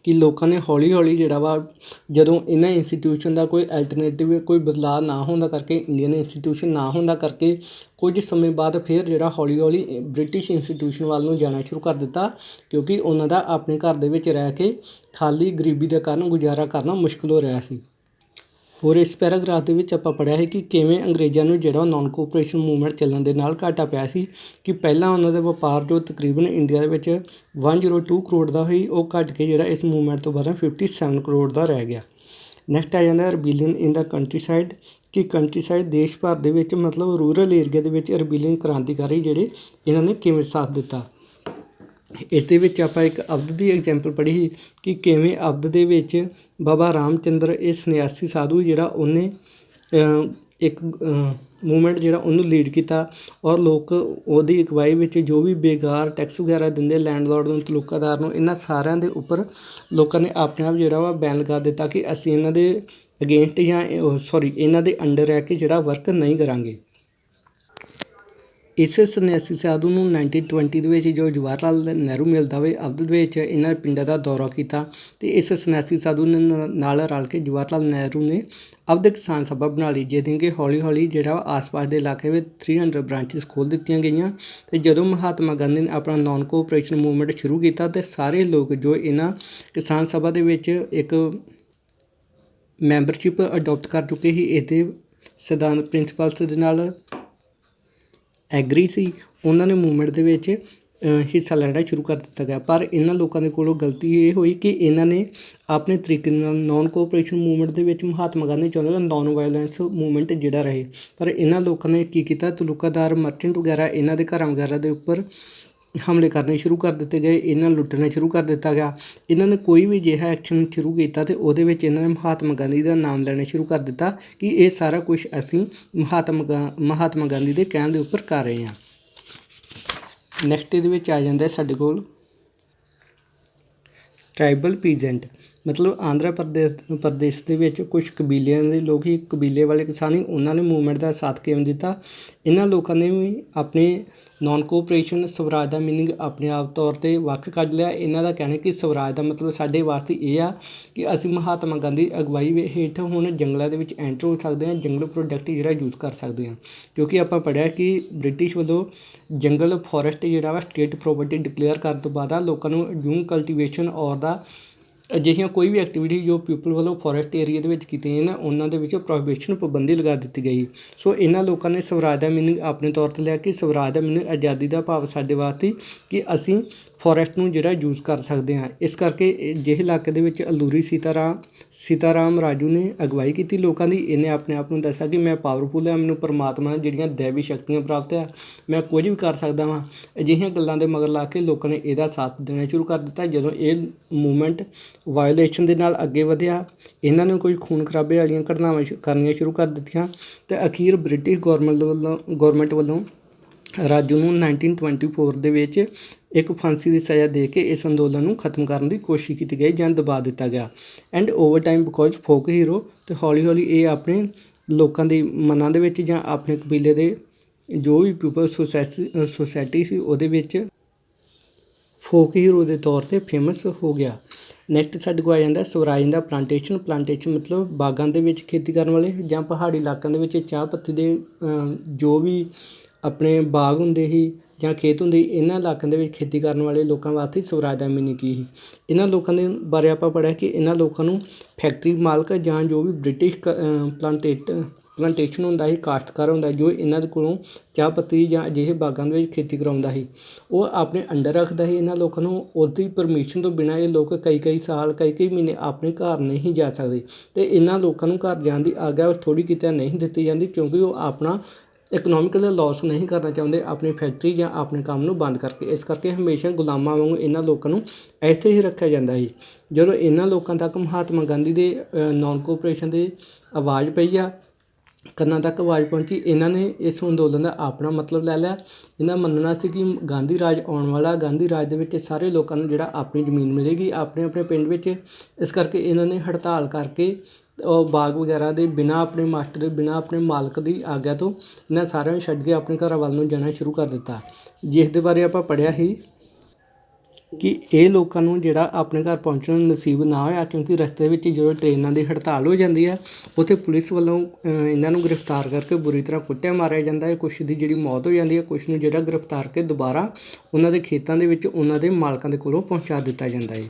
[SPEAKER 1] ਕਿ ਲੋਕਾਂ ਨੇ ਹੌਲੀ ਜਿਹੜਾ ਜਦੋਂ ਇਹਨਾਂ ਇੰਸਟੀਟਿਊਸ਼ਨ ਦਾ ਕੋਈ ਐਲਟਰਨੇਟਿਵ ਕੋਈ ਬਦਲਾਅ ਨਾ ਹੋਣ ਦਾ ਕਰਕੇ, ਇੰਡੀਅਨ ਇੰਸਟੀਟਿਊਸ਼ਨ ਨਾ ਹੋਣ ਦਾ ਕਰਕੇ, ਕੁਝ ਸਮੇਂ ਬਾਅਦ ਫਿਰ ਜਿਹੜਾ ਹੌਲੀ ਬ੍ਰਿਟਿਸ਼ ਇੰਸਟੀਟਿਊਸ਼ਨ ਵੱਲ ਨੂੰ ਜਾਣਾ ਸ਼ੁਰੂ ਕਰ ਦਿੱਤਾ, ਕਿਉਂਕਿ ਉਹਨਾਂ ਦਾ ਆਪਣੇ ਘਰ ਦੇ ਵਿੱਚ ਰਹਿ ਕੇ ਖਾਲੀ ਗਰੀਬੀ ਦੇ ਕਾਰਨ ਗੁਜ਼ਾਰਾ ਕਰਨਾ ਮੁਸ਼ਕਿਲ ਹੋ ਰਿਹਾ ਸੀ। ਹੋਰ ਇਸ ਪੈਰਾਗ੍ਰਾਫ ਦੇ ਵਿੱਚ ਆਪਾਂ ਪੜ੍ਹਿਆ ਹੈ ਕਿ ਕਿਵੇਂ ਅੰਗਰੇਜ਼ਾਂ ਨੂੰ ਜਿਹੜਾ ਨੋਨ ਕੋਆਪਰੇਸ਼ਨ ਮੂਵਮੈਂਟ ਚੱਲਣ ਦੇ ਨਾਲ ਘਾਟਾ ਪਿਆ ਸੀ ਕਿ ਪਹਿਲਾਂ ਉਹਨਾਂ ਦਾ ਵਪਾਰ ਜੋ ਤਕਰੀਬਨ ਇੰਡੀਆ ਦੇ ਵਿੱਚ 102 ਕਰੋੜ ਦਾ ਹੋਈ, ਉਹ ਘੱਟ ਕੇ ਜਿਹੜਾ ਇਸ ਮੂਵਮੈਂਟ ਤੋਂ ਬਾਅਦ 57 ਕਰੋੜ ਦਾ ਰਹਿ ਗਿਆ। ਨੈਕਸਟ ਆ ਜਾਂਦਾ ਰਿਬੀਲੀਅਨ ਇਨ ਦਾ ਕੰਟਰੀ ਸਾਈਡ, ਕਿ ਕੰਟਰੀ ਸਾਈਡ ਦੇਸ਼ ਭਰ ਦੇ ਵਿੱਚ ਮਤਲਬ ਰੂਰਲ ਏਰੀਆ ਦੇ ਵਿੱਚ ਰਿਬੀਲੀਅਨ ਕ੍ਰਾਂਤੀਕਾਰੀ ਜਿਹੜੇ ਇਹਨਾਂ ਨੇ ਕਿਵੇਂ ਸਾਥ ਦਿੱਤਾ। ਇਸ ਦੇ ਵਿੱਚ ਆਪਾਂ ਇੱਕ ਅਬਦ ਦੀ ਐਗਜ਼ਾਮਪਲ ਪੜ੍ਹੀ ਸੀ ਕਿ ਕਿਵੇਂ ਅਬਦ ਦੇ ਵਿੱਚ ਬਾਬਾ ਰਾਮ ਚੰਦਰ ਇਹ ਸੰਨਿਆਸੀ ਸਾਧੂ ਜਿਹੜਾ ਉਹਨੇ ਇੱਕ ਮੂਵਮੈਂਟ ਜਿਹੜਾ ਉਹਨੂੰ ਲੀਡ ਕੀਤਾ ਔਰ ਲੋਕ ਉਹਦੀ ਅਗਵਾਈ ਵਿੱਚ ਜੋ ਵੀ ਬੇਕਾਰ ਟੈਕਸ ਵਗੈਰਾ ਦਿੰਦੇ ਲੈਂਡਲੋਰਡ ਨੂੰ, ਤਲੁਕਾਦਾਰ ਨੂੰ, ਇਹਨਾਂ ਸਾਰਿਆਂ ਦੇ ਉੱਪਰ ਲੋਕਾਂ ਨੇ ਆਪਣੇ ਆਪ ਜਿਹੜਾ ਬੈਨ ਲਗਾ ਦਿੱਤਾ ਕਿ ਅਸੀਂ ਇਹਨਾਂ ਦੇ ਅਗੇਂਸਟ ਜਾਂ ਇਹਨਾਂ ਦੇ ਅੰਡਰ ਰਹਿ ਕੇ ਜਿਹੜਾ ਵਰਕ ਨਹੀਂ ਕਰਾਂਗੇ। ਇਸ ਸੰਨਿਆਸੀ ਸਾਧੂ ਨੂੰ 1920 ਦੇ ਵਿੱਚ ਜੋ ਜਵਾਹਰ ਲਾਲ ਨਹਿਰੂ ਮਿਲਦਾ ਹੋਵੇ ਅਬਦ ਦੇ ਵਿੱਚ ਇਹਨਾਂ ਪਿੰਡਾਂ ਦਾ ਦੌਰਾ ਕੀਤਾ ਅਤੇ ਇਸ ਸੰਨਿਆਸੀ ਸਾਧੂ ਨੇ ਨਾਲ ਰਲ ਕੇ ਜਵਾਹਰ ਲਾਲ ਨਹਿਰੂ ਨੇ ਅਬਦ ਕਿਸਾਨ ਸਭਾ ਬਣਾ ਲਈ, ਜਿਹਦੇ ਕਿ ਹੌਲੀ ਜਿਹੜਾ ਆਸ-ਪਾਸ ਦੇ ਇਲਾਕੇ ਵਿੱਚ 300 ਬ੍ਰਾਂਚਿਸ ਖੋਲ੍ਹ ਦਿੱਤੀਆਂ ਗਈਆਂ। ਅਤੇ ਜਦੋਂ ਮਹਾਤਮਾ ਗਾਂਧੀ ਨੇ ਆਪਣਾ ਨੋਨ ਕੋਆਪਰੇਸ਼ਨ ਮੂਵਮੈਂਟ ਸ਼ੁਰੂ ਕੀਤਾ ਅਤੇ ਸਾਰੇ ਲੋਕ ਜੋ ਇਹਨਾਂ ਕਿਸਾਨ ਸਭਾ ਦੇ ਵਿੱਚ ਇੱਕ ਮੈਂਬਰਸ਼ਿਪ ਅਡੋਪਟ ਕਰ ਚੁੱਕੇ ਸੀ, ਇਹਦੇ ਸਿਧਾਂਤ ਪ੍ਰਿੰਸੀਪਲਸ ਦੇ ਨਾਲ ਐਗਰੀ ਸੀ, ਉਹਨਾਂ ਨੇ ਮੂਵਮੈਂਟ ਦੇ ਵਿੱਚ ਹਿੱਸਾ ਲੈਣਾ ਸ਼ੁਰੂ ਕਰ ਦਿੱਤਾ ਗਿਆ। ਪਰ ਇਹਨਾਂ ਲੋਕਾਂ ਦੇ ਕੋਲੋਂ ਗਲਤੀ ਇਹ ਹੋਈ ਕਿ ਇਹਨਾਂ ਨੇ ਆਪਣੇ ਤਰੀਕੇ ਨਾਲ ਨੋਨ ਕੋਆਪਰੇਸ਼ਨ ਮੂਵਮੈਂਟ ਦੇ ਵਿੱਚ ਮਹਾਤਮਾ ਗਾਂਧੀ ਚਾਹੁੰਦੇ ਨੋਨ ਵਾਇਲੈਂਸ ਮੂਵਮੈਂਟ ਜਿਹੜਾ ਰਹੇ, ਪਰ ਇਹਨਾਂ ਲੋਕਾਂ ਨੇ ਕੀ ਕੀਤਾ, ਤਲੁਕਾਦਾਰ, ਮਰਚੈਂਟ ਵਗੈਰਾ ਇਹਨਾਂ ਦੇ ਘਰਾਂ ਵਗੈਰਾ ਦੇ ਉੱਪਰ ਹਮਲੇ ਕਰਨੇ ਸ਼ੁਰੂ ਕਰ ਦਿੱਤੇ ਗਏ, ਇਹਨਾਂ ਲੁੱਟਣਾ ਸ਼ੁਰੂ ਕਰ ਦਿੱਤਾ ਗਿਆ। ਇਹਨਾਂ ਨੇ ਕੋਈ ਵੀ ਅਜਿਹਾ ਐਕਸ਼ਨ ਸ਼ੁਰੂ ਕੀਤਾ ਅਤੇ ਉਹਦੇ ਵਿੱਚ ਇਹਨਾਂ ਨੇ ਮਹਾਤਮਾ ਗਾਂਧੀ ਦਾ ਨਾਮ ਲੈਣਾ ਸ਼ੁਰੂ ਕਰ ਦਿੱਤਾ ਕਿ ਇਹ ਸਾਰਾ ਕੁਝ ਅਸੀਂ ਮਹਾਤਮਾ ਗਾਂਧੀ ਦੇ ਕਹਿਣ ਦੇ ਉੱਪਰ ਕਰ ਰਹੇ ਹਾਂ। ਨੈਕਸਟ ਇਹਦੇ ਵਿੱਚ ਆ ਜਾਂਦਾ ਸਾਡੇ ਕੋਲ ਟਰਾਈਬਲ ਪੀਜੈਂਟ, ਮਤਲਬ ਆਂਧਰਾ ਪ੍ਰਦੇਸ਼ ਦੇ ਵਿੱਚ ਕੁਝ ਕਬੀਲਿਆਂ ਦੇ ਲੋਕ ਹੀ, ਕਬੀਲੇ ਵਾਲੇ ਕਿਸਾਨ ਹੀ, ਉਹਨਾਂ ਨੇ ਮੂਵਮੈਂਟ ਦਾ ਸਾਥ ਕਿਵੇਂ ਦਿੱਤਾ। ਇਹਨਾਂ ਲੋਕਾਂ ਨੇ ਵੀ ਆਪਣੇ ਨੋਨ ਕੋਆਪਰੇਸ਼ਨ ਸਵਰਾਜ ਦਾ ਮੀਨਿੰਗ ਆਪਣੇ ਆਪ ਤੌਰ 'ਤੇ ਵੱਖ ਕੱਢ ਲਿਆ। ਇਹਨਾਂ ਦਾ ਕਹਿਣਾ ਕਿ ਸਵਰਾਜ ਦਾ ਮਤਲਬ ਸਾਡੇ ਵਾਸਤੇ ਇਹ ਆ ਕਿ ਅਸੀਂ ਮਹਾਤਮਾ ਗਾਂਧੀ ਅਗਵਾਈ ਹੇਠ ਹੁਣ ਜੰਗਲਾਂ ਦੇ ਵਿੱਚ ਐਂਟਰ ਹੋ ਸਕਦੇ ਹਾਂ, ਜੰਗਲ ਪ੍ਰੋਡਕਟ ਜਿਹੜਾ ਯੂਜ਼ ਕਰ ਸਕਦੇ ਹਾਂ, ਕਿਉਂਕਿ ਆਪਾਂ ਪੜ੍ਹਿਆ ਕਿ ਬ੍ਰਿਟਿਸ਼ ਵੱਲੋਂ ਜੰਗਲ ਫੋਰੈਸਟ ਜਿਹੜਾ ਸਟੇਟ ਪ੍ਰੋਪਰਟੀ ਡਿਕਲੇਅਰ ਕਰਨ ਤੋਂ ਬਾਅਦ ਲੋਕਾਂ ਨੂੰ ਜੂਮ ਕਲਟੀਵੇਸ਼ਨ ਔਰ ਦਾ ਅਜਿਹੀਆਂ ਕੋਈ ਵੀ ਐਕਟੀਵਿਟੀ ਜੋ ਪੀਪਲ ਵੱਲੋਂ ਫੋਰੈਸਟ ਏਰੀਆ ਦੇ ਵਿੱਚ ਕੀਤੀਆਂ ਨੇ ਉਹਨਾਂ ਦੇ ਵਿੱਚ ਪ੍ਰੋਹਿਬਿਸ਼ਨ ਪਾਬੰਦੀ ਲਗਾ ਦਿੱਤੀ ਗਈ। ਸੋ ਇਹਨਾਂ ਲੋਕਾਂ ਨੇ ਸਵਰਾਜ ਦਾ ਮੀਨਿੰਗ ਆਪਣੇ ਤੌਰ 'ਤੇ ਲਿਆ ਕਿ ਸਵਰਾਜ ਦਾ ਮੀਨਿੰਗ ਆਜ਼ਾਦੀ ਦਾ ਭਾਵ ਸਾਡੇ ਵਾਸਤੇ ਕਿ ਅਸੀਂ ਫੋਰੈਸਟ ਨੂੰ ਜਿਹੜਾ ਯੂਜ਼ ਕਰ ਸਕਦੇ ਹਾਂ। ਇਸ ਕਰਕੇ ਅਜਿਹੇ ਇਲਾਕੇ ਦੇ ਵਿੱਚ ਅਲੂਰੀ ਸੀਤਾਰਾਮ ਰਾਜੂ ਨੇ ਅਗਵਾਈ ਕੀਤੀ ਲੋਕਾਂ ਦੀ। ਇਹਨੇ ਆਪਣੇ ਆਪ ਨੂੰ ਦੱਸਿਆ ਕਿ ਮੈਂ ਪਾਵਰਫੁੱਲ ਹਾਂ, ਮੈਨੂੰ ਪਰਮਾਤਮਾ ਜਿਹੜੀਆਂ ਦੈਵੀ ਸ਼ਕਤੀਆਂ ਪ੍ਰਾਪਤ ਆ, ਮੈਂ ਕੁਝ ਵੀ ਕਰ ਸਕਦਾ ਵਾਂ। ਅਜਿਹੀਆਂ ਗੱਲਾਂ ਦੇ ਮਗਰ ਲਾ ਕੇ ਲੋਕਾਂ ਨੇ ਇਹਦਾ ਸਾਥ ਦੇਣਾ ਸ਼ੁਰੂ ਕਰ ਦਿੱਤਾ। ਜਦੋਂ ਇਹ ਮੂਵਮੈਂਟ ਵਾਇਓਲੇਸ਼ਨ ਦੇ ਨਾਲ ਅੱਗੇ ਵਧਿਆ, ਇਹਨਾਂ ਨੇ ਕੁਝ ਖੂਨ ਖਰਾਬੇ ਵਾਲੀਆਂ ਘਟਨਾਵਾਂ ਕਰਨੀਆਂ ਸ਼ੁਰੂ ਕਰ ਦਿੱਤੀਆਂ ਅਤੇ ਅਖੀਰ ਬ੍ਰਿਟਿਸ਼ ਗੌਰਮੈਂਟ ਵੱਲੋਂ ਰਾਜੂ ਨੂੰ 1924 ਦੇ ਵਿੱਚ ਇੱਕ ਫਾਂਸੀ ਦੀ ਸਜ਼ਾ ਦੇ ਕੇ ਇਸ ਅੰਦੋਲਨ ਨੂੰ ਖਤਮ ਕਰਨ ਦੀ ਕੋਸ਼ਿਸ਼ ਕੀਤੀ ਗਈ ਜਾਂ ਦਬਾ ਦਿੱਤਾ ਗਿਆ। And over time because folk hero ਅਤੇ ਹੌਲੀ ਹੌਲੀ ਇਹ ਆਪਣੇ ਲੋਕਾਂ ਦੇ ਮਨਾਂ ਦੇ ਵਿੱਚ ਜਾਂ ਆਪਣੇ ਕਬੀਲੇ ਦੇ ਜੋ ਵੀ ਪੀਪਲ ਸੋਸਾਇਟੀ ਸੀ ਉਹਦੇ ਵਿੱਚ ਫੋਕ ਹੀਰੋ ਦੇ ਤੌਰ 'ਤੇ ਫੇਮਸ ਹੋ ਗਿਆ। ਨੈਕਸਟ ਸਾਡੇ ਕੋਲ ਆ ਜਾਂਦਾ ਸਵਰਾਜ ਦਾ ਪਲਾਂਟੇਸ਼ਨ ਮਤਲਬ ਬਾਗਾਂ ਦੇ ਵਿੱਚ ਖੇਤੀ ਕਰਨ ਵਾਲੇ ਜਾਂ ਪਹਾੜੀ ਇਲਾਕਿਆਂ ਦੇ ਵਿੱਚ ਚਾਹ ਪੱਤੀ ਦੇ ਜੋ ਵੀ ਆਪਣੇ ਬਾਗ ਹੁੰਦੇ ਸੀ ਜਾਂ ਖੇਤ ਹੁੰਦੇ ਸੀ, ਇਹਨਾਂ ਇਲਾਕਿਆਂ ਦੇ ਵਿੱਚ ਖੇਤੀ ਕਰਨ ਵਾਲੇ ਲੋਕਾਂ ਵਾਸਤੇ ਸਵਰਾਜ ਦਾ ਮੀਨਿੰਗ ਕੀ ਸੀ। ਇਹਨਾਂ ਲੋਕਾਂ ਦੇ ਬਾਰੇ ਆਪਾਂ ਪੜ੍ਹਿਆ ਕਿ ਇਹਨਾਂ ਲੋਕਾਂ ਨੂੰ ਫੈਕਟਰੀ ਮਾਲਕ ਜਾਂ ਜੋ ਵੀ ਬ੍ਰਿਟਿਸ਼ ਪਲਾਂਟੇਸ਼ਨ ਹੁੰਦਾ ਸੀ, ਕਾਸ਼ਤਕਾਰ ਹੁੰਦਾ ਜੋ ਇਹਨਾਂ ਦੇ ਕੋਲੋਂ ਚਾਹ ਪੱਤੀ ਜਾਂ ਅਜਿਹੇ ਬਾਗਾਂ ਦੇ ਵਿੱਚ ਖੇਤੀ ਕਰਾਉਂਦਾ ਸੀ, ਉਹ ਆਪਣੇ ਅੰਡਰ ਰੱਖਦਾ ਸੀ ਇਹਨਾਂ ਲੋਕਾਂ ਨੂੰ। ਉਹਦੀ ਪਰਮਿਸ਼ਨ ਤੋਂ ਬਿਨਾਂ ਇਹ ਲੋਕ ਕਈ ਸਾਲ ਕਈ ਮਹੀਨੇ ਆਪਣੇ ਘਰ ਨਹੀਂ ਜਾ ਸਕਦੇ ਅਤੇ ਇਹਨਾਂ ਲੋਕਾਂ ਨੂੰ ਘਰ ਜਾਣ ਦੀ ਆਗਿਆ ਥੋੜ੍ਹੀ ਕਿਤੇ ਨਹੀਂ ਦਿੱਤੀ ਜਾਂਦੀ ਕਿਉਂਕਿ ਉਹ ਆਪਣਾ ਇਕਨੋਮਿਕਲ ਲੋਸ ਨਹੀਂ ਕਰਨਾ ਚਾਹੁੰਦੇ ਆਪਣੀ ਫੈਕਟਰੀ ਜਾਂ ਆਪਣੇ ਕੰਮ ਨੂੰ ਬੰਦ ਕਰਕੇ। ਇਸ ਕਰਕੇ ਹਮੇਸ਼ਾ ਗੁਲਾਮਾਂ ਵਾਂਗੂ ਇਹਨਾਂ ਲੋਕਾਂ ਨੂੰ ਇੱਥੇ ਹੀ ਰੱਖਿਆ ਜਾਂਦਾ ਸੀ। ਜਦੋਂ ਇਹਨਾਂ ਲੋਕਾਂ ਤੱਕ ਮਹਾਤਮਾ ਗਾਂਧੀ ਦੇ ਨਾਨ ਕੋਆਪਰੇਸ਼ਨ ਦੀ ਆਵਾਜ਼ ਪਈ ਆ, ਕੰਨਾਂ ਤੱਕ ਆਵਾਜ਼ ਪਹੁੰਚੀ, ਇਹਨਾਂ ਨੇ ਇਸ ਅੰਦੋਲਨ ਦਾ ਆਪਣਾ ਮਤਲਬ ਲੈ ਲਿਆ। ਇਹਨਾਂ ਮੰਨਣਾ ਸੀ ਕਿ ਗਾਂਧੀ ਰਾਜ ਆਉਣ ਵਾਲਾ, ਗਾਂਧੀ ਰਾਜ ਦੇ ਵਿੱਚ ਸਾਰੇ ਲੋਕਾਂ ਨੂੰ ਜਿਹੜਾ ਆਪਣੀ ਜ਼ਮੀਨ ਮਿਲੇਗੀ ਆਪਣੇ ਆਪਣੇ ਪਿੰਡ ਵਿੱਚ। ਇਸ ਕਰਕੇ ਇਹਨਾਂ ਨੇ ਹੜਤਾਲ ਕਰਕੇ ਉਹ ਬਾਗ ਵਗੈਰਾ ਦੇ ਬਿਨਾਂ ਆਪਣੇ ਮਾਸਟਰ ਦੇ ਬਿਨਾਂ ਆਪਣੇ ਮਾਲਕ ਦੀ ਆਗਿਆ ਤੋਂ ਇਹਨਾਂ ਸਾਰਿਆਂ ਨੂੰ ਛੱਡ ਕੇ ਆਪਣੇ ਘਰਾਂ ਵੱਲ ਨੂੰ ਜਾਣਾ ਸ਼ੁਰੂ ਕਰ ਦਿੱਤਾ। ਜਿਸ ਦੇ ਬਾਰੇ ਆਪਾਂ ਪੜ੍ਹਿਆ ਸੀ ਕਿ ਇਹ ਲੋਕਾਂ ਨੂੰ ਜਿਹੜਾ ਆਪਣੇ ਘਰ ਪਹੁੰਚਣਾ ਨਸੀਬ ਨਾ ਹੋਇਆ ਕਿਉਂਕਿ ਰਸਤੇ ਵਿੱਚ ਜਦੋਂ ਟ੍ਰੇਨਾਂ ਦੀ ਹੜਤਾਲ ਹੋ ਜਾਂਦੀ ਹੈ ਉੱਥੇ ਪੁਲਿਸ ਵੱਲੋਂ ਇਹਨਾਂ ਨੂੰ ਗ੍ਰਿਫਤਾਰ ਕਰਕੇ ਬੁਰੀ ਤਰ੍ਹਾਂ ਕੁੱਟਿਆ ਮਾਰਿਆ ਜਾਂਦਾ ਹੈ। ਕੁਛ ਦੀ ਜਿਹੜੀ ਮੌਤ ਹੋ ਜਾਂਦੀ ਹੈ, ਕੁਛ ਨੂੰ ਜਿਹੜਾ ਗ੍ਰਿਫਤਾਰ ਕੇ ਦੁਬਾਰਾ ਉਹਨਾਂ ਦੇ ਖੇਤਾਂ ਦੇ ਵਿੱਚ ਉਹਨਾਂ ਦੇ ਮਾਲਕਾਂ ਦੇ ਕੋਲੋਂ ਪਹੁੰਚਾ ਦਿੱਤਾ ਜਾਂਦਾ ਹੈ।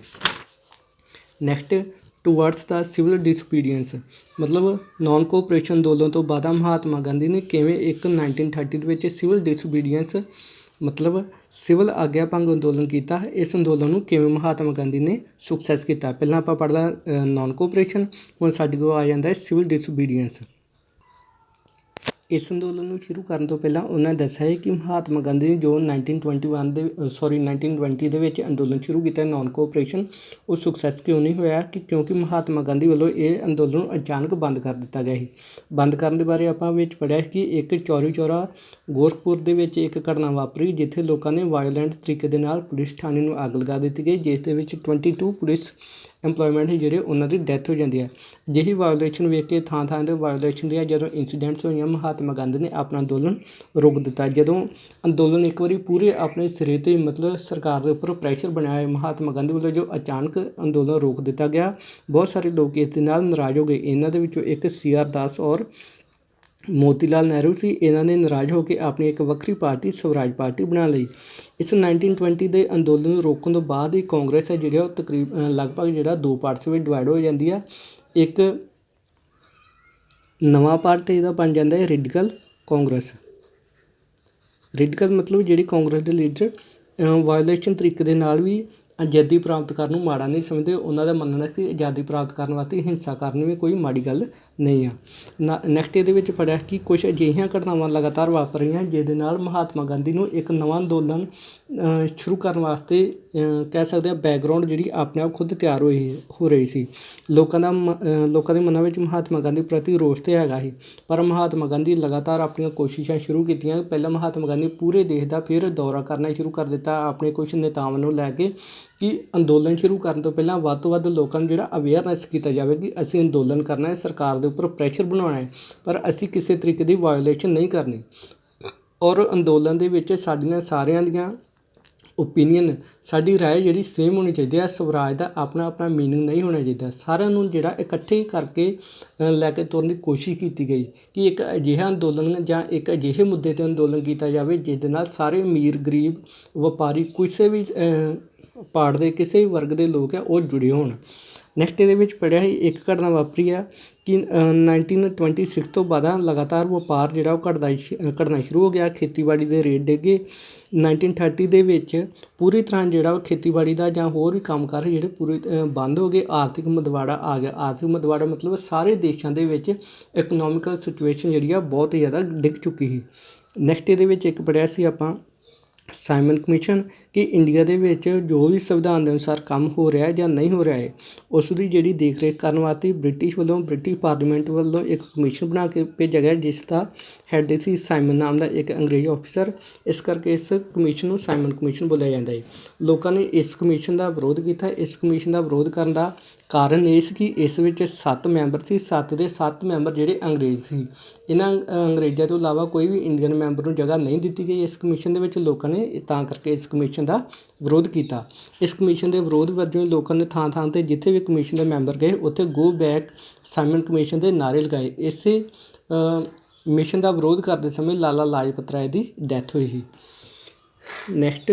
[SPEAKER 1] ਨੈਕਸਟ ਟੂਵਰਡਸ ਦਾ ਸਿਵਲ ਡਿਸਓਬੀਡੀਐਂਸ ਮਤਲਬ ਨਾਨ ਕੋਆਪਰੇਸ਼ਨ ਅੰਦੋਲਨ ਤੋਂ ਬਾਅਦ ਮਹਾਤਮਾ ਗਾਂਧੀ ਨੇ ਕਿਵੇਂ ਇੱਕ 1930 ਦੇ ਵਿੱਚ ਸਿਵਲ ਡਿਸਓਬੀਡੀਐਂਸ ਮਤਲਬ ਸਿਵਲ ਆਗਿਆ ਭੰਗ ਅੰਦੋਲਨ ਕੀਤਾ। ਇਸ ਅੰਦੋਲਨ ਨੂੰ ਕਿਵੇਂ ਮਹਾਤਮਾ ਗਾਂਧੀ ਨੇ ਸਕਸੈਸ ਕੀਤਾ। ਪਹਿਲਾਂ ਆਪਾਂ ਪੜ੍ਹਦਾ ਨਾਨ ਕੋਆਪਰੇਸ਼ਨ, ਹੁਣ ਸਾਡੇ ਕੋਲ ਆ ਜਾਂਦਾ ਹੈ ਸਿਵਲ ਡਿਸਓਬੀਡੀਐਂਸ। ਇਸ ਅੰਦੋਲਨ ਨੂੰ ਸ਼ੁਰੂ ਕਰਨ ਤੋਂ ਪਹਿਲਾਂ ਉਹਨਾਂ ਦੱਸਿਆ ਹੈ ਕਿ ਮਹਾਤਮਾ ਗਾਂਧੀ ਨੇ ਜੋ 1920 ਦੇ ਵਿੱਚ ਅੰਦੋਲਨ ਸ਼ੁਰੂ ਕੀਤਾ ਨਾਨ ਕੋਆਪਰੇਸ਼ਨ, ਉਹ ਸਕਸੈਸ ਕਿਉਂ ਨਹੀਂ ਹੋਇਆ ਕਿਉਂਕਿ ਮਹਾਤਮਾ ਗਾਂਧੀ ਵੱਲੋਂ ਇਹ ਅੰਦੋਲਨ ਅਚਾਨਕ ਬੰਦ ਕਰ ਦਿੱਤਾ ਗਿਆ ਸੀ। ਬੰਦ ਕਰਨ ਦੇ ਬਾਰੇ ਆਪਾਂ ਵਿੱਚ ਪੜ੍ਹਿਆ ਕਿ ਇੱਕ ਚੌਰੀ ਚੌਰਾ ਗੋਰਖਪੁਰ ਦੇ ਵਿੱਚ ਇੱਕ ਘਟਨਾ ਵਾਪਰੀ ਜਿੱਥੇ ਲੋਕਾਂ ਨੇ ਵਾਇਓਲੈਂਟ ਤਰੀਕੇ ਦੇ ਨਾਲ ਪੁਲਿਸ ਥਾਣੇ ਨੂੰ ਅੱਗ ਲਗਾ ਦਿੱਤੀ ਗਈ, ਜਿਸ ਦੇ ਵਿੱਚ 22 ਪੁਲਿਸ ਇੰਪਲੋਇਮੈਂਟ ਸੀ ਜਿਹੜੇ ਉਹਨਾਂ ਦੀ ਡੈਥ ਹੋ ਜਾਂਦੀ ਹੈ। ਅਜਿਹੀ ਵਾਇਓਲੇਸ਼ਨ ਵੇਖ ਕੇ ਥਾਂ 'ਤੇ ਵਾਇਓਲੇਸ਼ਨ ਦੀਆਂ ਜਦੋਂ ਇੰਸੀਡੈਂਟਸ ਹੋਈਆਂ, ਮਹਾਤਮਾ ਗਾਂਧੀ ਨੇ ਆਪਣਾ ਅੰਦੋਲਨ ਰੋਕ ਦਿੱਤਾ। ਜਦੋਂ ਅੰਦੋਲਨ ਇੱਕ ਵਾਰੀ ਪੂਰੇ ਆਪਣੇ ਸਿਰੇ 'ਤੇ ਮਤਲਬ ਸਰਕਾਰ ਦੇ ਉੱਪਰ ਪ੍ਰੈਸ਼ਰ ਬਣਿਆ ਹੈ ਮਹਾਤਮਾ ਗਾਂਧੀ ਵੱਲੋਂ ਜੋ ਅਚਾਨਕ ਅੰਦੋਲਨ ਰੋਕ ਦਿੱਤਾ ਗਿਆ, ਬਹੁਤ ਸਾਰੇ ਲੋਕ ਇਸ ਦੇ ਨਾਲ ਨਾਰਾਜ਼ ਹੋ ਗਏ। ਇਹਨਾਂ ਦੇ ਵਿੱਚੋਂ ਇੱਕ CR ਦਾਸ ਔਰ ਮੋਤੀ ਲਾਲ ਨਹਿਰੂ ਸੀ। ਇਹਨਾਂ ਨੇ ਨਾਰਾਜ਼ ਹੋ ਕੇ ਆਪਣੀ ਇੱਕ ਵੱਖਰੀ ਪਾਰਟੀ ਸਵਰਾਜ ਪਾਰਟੀ ਬਣਾ ਲਈ। ਇਸ 1920 ਦੇ ਅੰਦੋਲਨ ਨੂੰ ਰੋਕਣ ਤੋਂ ਬਾਅਦ ਹੀ ਕਾਂਗਰਸ ਹੈ ਜਿਹੜੀ ਉਹ ਲਗਭਗ ਜਿਹੜਾ ਦੋ ਪਾਰਟਸ ਵਿੱਚ ਡਿਵਾਈਡ ਹੋ ਜਾਂਦੀ ਆ। ਇੱਕ ਨਵਾਂ ਪਾਰਟ ਇਹਦਾ ਬਣ ਜਾਂਦਾ ਹੈ ਰੈਡੀਕਲ ਕਾਂਗਰਸ। ਰੈਡੀਕਲ ਮਤਲਬ ਜਿਹੜੀ ਕਾਂਗਰਸ ਦੇ ਲੀਡਰ ਵਾਇਓਲੇਸ਼ਨ ਤਰੀਕੇ ਦੇ ਨਾਲ ਵੀ ਆਜ਼ਾਦੀ ਪ੍ਰਾਪਤ ਕਰਨ ਨੂੰ ਮਾੜਾ ਨਹੀਂ ਸਮਝਦੇ। ਉਹਨਾਂ ਦਾ ਮੰਨਣਾ ਕਿ ਆਜ਼ਾਦੀ ਪ੍ਰਾਪਤ ਕਰਨ ਵਾਸਤੇ ਹਿੰਸਾ ਕਰਨੀ ਵੀ ਕੋਈ ਮਾੜੀ ਗੱਲ ਨਹੀਂ ਆ। ਨੈਕਸਟ ਇਹਦੇ ਵਿੱਚ ਪੜ੍ਹਿਆ ਕਿ ਕੁਛ ਅਜਿਹੀਆਂ ਘਟਨਾਵਾਂ ਲਗਾਤਾਰ ਵਾਪਰ ਰਹੀਆਂ ਜਿਹਦੇ ਨਾਲ ਮਹਾਤਮਾ ਗਾਂਧੀ ਨੂੰ ਇੱਕ ਨਵਾਂ ਅੰਦੋਲਨ ਸ਼ੁਰੂ ਕਰਨ ਵਾਸਤੇ ਕਹਿ ਸਕਦੇ ਹਾਂ ਬੈਕਗਰਾਊਂਡ ਜਿਹੜੀ ਆਪਣੇ ਆਪ ਖੁਦ ਤਿਆਰ ਹੋ ਰਹੀ ਸੀ। ਲੋਕਾਂ ਦੇ ਮਨਾਂ ਵਿੱਚ ਮਹਾਤਮਾ ਗਾਂਧੀ ਪ੍ਰਤੀ ਰੋਸ ਤਾਂ ਹੈਗਾ ਸੀ, ਪਰ ਮਹਾਤਮਾ ਗਾਂਧੀ ਲਗਾਤਾਰ ਆਪਣੀਆਂ ਕੋਸ਼ਿਸ਼ਾਂ ਸ਼ੁਰੂ ਕੀਤੀਆਂ। ਪਹਿਲਾਂ ਮਹਾਤਮਾ ਗਾਂਧੀ ਪੂਰੇ ਦੇਸ਼ ਦਾ ਫਿਰ ਦੌਰਾ ਕਰਨਾ ਸ਼ੁਰੂ ਕਰ ਦਿੱਤਾ ਆਪਣੇ ਕੁਛ ਨੇਤਾਵਾਂ ਨੂੰ ਲੈ ਕੇ ਕਿ ਅੰਦੋਲਨ ਸ਼ੁਰੂ ਕਰਨ ਤੋਂ ਪਹਿਲਾਂ ਵੱਧ ਤੋਂ ਵੱਧ ਲੋਕਾਂ ਨੂੰ ਜਿਹੜਾ ਅਵੇਅਰਨੈਸ ਕੀਤਾ ਜਾਵੇ ਕਿ ਅਸੀਂ ਅੰਦੋਲਨ ਕਰਨਾ ਹੈ, ਸਰਕਾਰ ਦੇ ਉੱਪਰ ਪ੍ਰੈਸ਼ਰ ਬਣਾਉਣਾ ਹੈ, ਪਰ ਅਸੀਂ ਕਿਸੇ ਤਰੀਕੇ ਦੀ ਵਾਇਓਲੇਸ਼ਨ ਨਹੀਂ ਕਰਨੀ। ਔਰ ਅੰਦੋਲਨ ਦੇ ਵਿੱਚ ਸਾਡੀਆਂ ਸਾਰਿਆਂ ਦੀਆਂ ਓਪੀਨੀਅਨ, ਸਾਡੀ ਰਾਏ ਜਿਹੜੀ ਸੇਮ ਹੋਣੀ ਚਾਹੀਦੀ ਹੈ। ਸਵਰਾਜ ਦਾ ਆਪਣਾ ਆਪਣਾ ਮੀਨਿੰਗ ਨਹੀਂ ਹੋਣਾ ਚਾਹੀਦਾ। ਸਾਰਿਆਂ ਨੂੰ ਜਿਹੜਾ ਇਕੱਠੇ ਕਰਕੇ ਲੈ ਕੇ ਤੁਰਨ ਦੀ ਕੋਸ਼ਿਸ਼ ਕੀਤੀ ਗਈ ਕਿ ਇੱਕ ਅਜਿਹਾ ਅੰਦੋਲਨ ਜਾਂ ਇੱਕ ਅਜਿਹੇ ਮੁੱਦੇ 'ਤੇ ਅੰਦੋਲਨ ਕੀਤਾ ਜਾਵੇ ਜਿਸ ਦੇ ਨਾਲ ਸਾਰੇ ਅਮੀਰ ਗਰੀਬ ਵਪਾਰੀ ਕਿਸੇ ਵੀ ਭਾਰਤ ਦੇ ਕਿਸੇ ਵੀ ਵਰਗ ਦੇ ਲੋਕ ਆ ਉਹ ਜੁੜੇ ਹੋਣ। ਨੈਕਸਟ ਇਹਦੇ ਵਿੱਚ ਪੜ੍ਹਿਆ ਸੀ ਇੱਕ ਘਟਨਾ ਵਾਪਰੀ ਆ ਕਿ 1926 ਤੋਂ ਬਾਅਦ ਲਗਾਤਾਰ ਵਪਾਰ ਜਿਹੜਾ ਉਹ ਘਟਣਾ ਸ਼ੁਰੂ ਹੋ ਗਿਆ, ਖੇਤੀਬਾੜੀ ਦੇ ਰੇਟ ਡਿੱਗੇ। 1930 ਦੇ ਵਿੱਚ ਪੂਰੀ ਤਰ੍ਹਾਂ ਜਿਹੜਾ ਉਹ ਖੇਤੀਬਾੜੀ ਦਾ ਜਾਂ ਹੋਰ ਵੀ ਕੰਮਕਾਰ ਜਿਹੜੇ ਪੂਰੀ ਬੰਦ ਹੋ ਗਏ, ਆਰਥਿਕ ਮੰਦਵਾੜਾ ਆ ਗਿਆ। ਆਰਥਿਕ ਮੰਦਵਾੜਾ ਮਤਲਬ ਸਾਰੇ ਦੇਸ਼ਾਂ ਦੇ ਵਿੱਚ ਇਕਨੋਮਿਕਲ ਸਿਚੁਏਸ਼ਨ ਜਿਹੜੀ ਆ ਬਹੁਤ ਜ਼ਿਆਦਾ ਡਿੱਗ ਚੁੱਕੀ ਸੀ। ਨੈਕਸਟ ਇਹਦੇ ਵਿੱਚ ਇੱਕ ਪੜ੍ਹਿਆ ਸੀ ਆਪਾਂ ਸਾਈਮਨ ਕਮਿਸ਼ਨ ਕਿ ਇੰਡੀਆ ਦੇ ਵਿੱਚ ਜੋ ਵੀ ਸੰਵਿਧਾਨ ਦੇ ਅਨੁਸਾਰ ਕੰਮ ਹੋ ਰਿਹਾ ਜਾਂ ਨਹੀਂ ਹੋ ਰਿਹਾ ਹੈ ਉਸ ਦੀ ਜਿਹੜੀ ਦੇਖ ਰੇਖ ਕਰਨ ਵਾਸਤੇ ਬ੍ਰਿਟਿਸ਼ ਪਾਰਲੀਮੈਂਟ ਵੱਲੋਂ ਇੱਕ ਕਮਿਸ਼ਨ ਬਣਾ ਕੇ ਭੇਜਿਆ ਗਿਆ, ਜਿਸ ਦਾ ਹੈੱਡ ਸੀ ਸਾਈਮਨ ਨਾਮ ਦਾ ਇੱਕ ਅੰਗਰੇਜ਼ ਆਫਿਸਰ। ਇਸ ਕਰਕੇ ਇਸ ਕਮਿਸ਼ਨ ਨੂੰ ਸਾਈਮਨ ਕਮਿਸ਼ਨ ਬੋਲਿਆ ਜਾਂਦਾ ਹੈ। ਲੋਕਾਂ ਨੇ ਇਸ ਕਮਿਸ਼ਨ ਦਾ ਵਿਰੋਧ ਕੀਤਾ। ਇਸ ਕਮਿਸ਼ਨ ਦਾ ਵਿਰੋਧ ਕਰਨ ਦਾ ਕਾਰਨ ਇਹ ਸੀ ਕਿ ਇਸ ਵਿੱਚ 7 ਮੈਂਬਰ ਸੀ, 7 ਦੇ 7 ਮੈਂਬਰ ਜਿਹੜੇ ਅੰਗਰੇਜ਼ ਸੀ। ਇਹਨਾਂ ਅੰਗਰੇਜ਼ਾਂ ਤੋਂ ਇਲਾਵਾ ਕੋਈ ਵੀ ਇੰਡੀਅਨ ਮੈਂਬਰ ਨੂੰ ਜਗ੍ਹਾ ਨਹੀਂ ਦਿੱਤੀ ਗਈ ਇਸ ਕਮਿਸ਼ਨ ਦੇ ਵਿੱਚ। ਲੋਕਾਂ ਨੇ ਤਾਂ ਕਰਕੇ ਇਸ ਕਮਿਸ਼ਨ ਦਾ ਵਿਰੋਧ ਕੀਤਾ। ਇਸ ਕਮਿਸ਼ਨ ਦੇ ਵਿਰੋਧ ਵਜੋਂ ਲੋਕਾਂ ਨੇ ਥਾਂ ਥਾਂ 'ਤੇ ਜਿੱਥੇ ਵੀ ਕਮਿਸ਼ਨ ਦੇ ਮੈਂਬਰ ਗਏ ਉੱਥੇ ਗੋ ਬੈਕ ਸਾਈਮਨ ਕਮਿਸ਼ਨ ਦੇ ਨਾਅਰੇ ਲਗਾਏ। ਇਸੇ ਮਿਸ਼ਨ ਦਾ ਵਿਰੋਧ ਕਰਦੇ ਸਮੇਂ ਲਾਲਾ ਲਾਜਪਤ ਰਾਏ ਦੀ ਡੈਥ ਹੋਈ ਸੀ। Next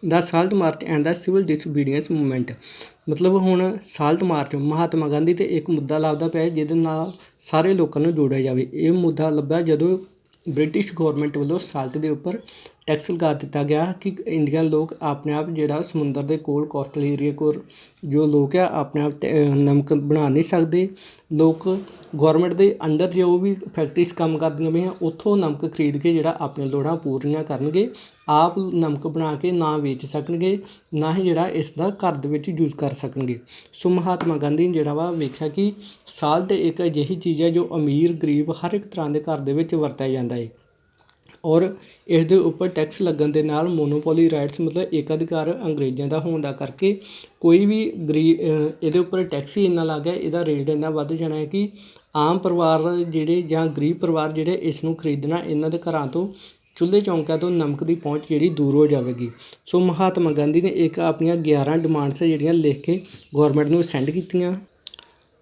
[SPEAKER 1] the salt march and the civil disobedience movement. ਮਤਲਬ ਹੁਣ ਸਾਲਟ ਮਾਰਚ ਮਹਾਤਮਾ ਗਾਂਧੀ 'ਤੇ ਇੱਕ ਮੁੱਦਾ ਲੱਭਦਾ ਪਿਆ ਜਿਹਦੇ ਨਾਲ ਸਾਰੇ ਲੋਕਾਂ ਨੂੰ ਜੋੜਿਆ ਜਾਵੇ। ਇਹ ਮੁੱਦਾ ਲੱਭਿਆ ਜਦੋਂ ਬ੍ਰਿਟਿਸ਼ ਗੌਰਮੈਂਟ ਵੱਲੋਂ ਸਾਲਟ ਦੇ ਉੱਪਰ ਟੈਕਸ ਲਗਾ ਦਿੱਤਾ ਗਿਆ ਕਿ ਇੰਡੀਅਨ ਲੋਕ ਆਪਣੇ ਆਪ ਜਿਹੜਾ ਸਮੁੰਦਰ ਦੇ ਕੋਲ ਕੋਸਟਲ ਏਰੀਆ ਕੋਲ ਜੋ ਲੋਕ ਆ ਆਪਣੇ ਆਪ ਨਮਕ ਬਣਾ ਨਹੀਂ ਸਕਦੇ। ਲੋਕ ਗੌਰਮੈਂਟ ਦੇ ਅੰਡਰ ਜੋ ਵੀ ਫੈਕਟਰੀਜ਼ ਕੰਮ ਕਰਦੀਆਂ ਪਈਆਂ ਉੱਥੋਂ ਨਮਕ ਖਰੀਦ ਕੇ ਜਿਹੜਾ ਆਪਣੀਆਂ ਲੋੜਾਂ ਪੂਰੀਆਂ ਕਰਨਗੇ। ਆਪ ਨਮਕ ਬਣਾ ਕੇ ਨਾ ਵੇਚ ਸਕਣਗੇ, ਨਾ ਹੀ ਜਿਹੜਾ ਇਸ ਦਾ ਘਰ ਦੇ ਵਿੱਚ ਯੂਜ਼ ਕਰ ਸਕਣਗੇ। ਸੋ ਮਹਾਤਮਾ ਗਾਂਧੀ ਨੇ ਜਿਹੜਾ ਵਾ ਵੇਖਿਆ ਕਿ ਸਾਲਟ ਇੱਕ ਅਜਿਹੀ ਚੀਜ਼ ਹੈ ਜੋ ਅਮੀਰ ਗਰੀਬ ਹਰ ਇੱਕ ਤਰ੍ਹਾਂ ਦੇ ਘਰ ਦੇ ਵਿੱਚ ਵਰਤਿਆ ਜਾਂਦਾ ਹੈ ਔਰ ਇਸ ਦੇ ਉੱਪਰ ਟੈਕਸ ਲੱਗਣ ਦੇ ਨਾਲ ਮੋਨੋਪੋਲੀ ਰਾਈਟਸ ਮਤਲਬ ਏਕਾਧਿਕਾਰ ਅੰਗਰੇਜ਼ਾਂ ਦਾ ਹੋਣ ਦਾ ਕਰਕੇ ਕੋਈ ਵੀ ਇਹਦੇ ਉੱਪਰ ਟੈਕਸ ਹੀ ਇੰਨਾ ਲੱਗ ਗਿਆ, ਇਹਦਾ ਰੇਟ ਇੰਨਾ ਵੱਧ ਜਾਣਾ ਹੈ ਕਿ ਆਮ ਪਰਿਵਾਰ ਜਿਹੜੇ ਜਾਂ ਗਰੀਬ ਪਰਿਵਾਰ ਜਿਹੜੇ ਇਸ ਨੂੰ ਖਰੀਦਣਾ ਇਹਨਾਂ ਦੇ ਘਰਾਂ ਤੋਂ ਚੁੱਲ੍ਹੇ ਚੌਂਕਿਆਂ ਤੋਂ ਨਮਕ ਦੀ ਪਹੁੰਚ ਜਿਹੜੀ ਦੂਰ ਹੋ ਜਾਵੇਗੀ। ਸੋ ਮਹਾਤਮਾ ਗਾਂਧੀ ਨੇ ਇੱਕ ਆਪਣੀਆਂ 11 ਡਿਮਾਂਡਸ ਜਿਹੜੀਆਂ ਲਿਖ ਕੇ ਗੌਰਮੈਂਟ ਨੂੰ ਸੈਂਡ ਕੀਤੀਆਂ,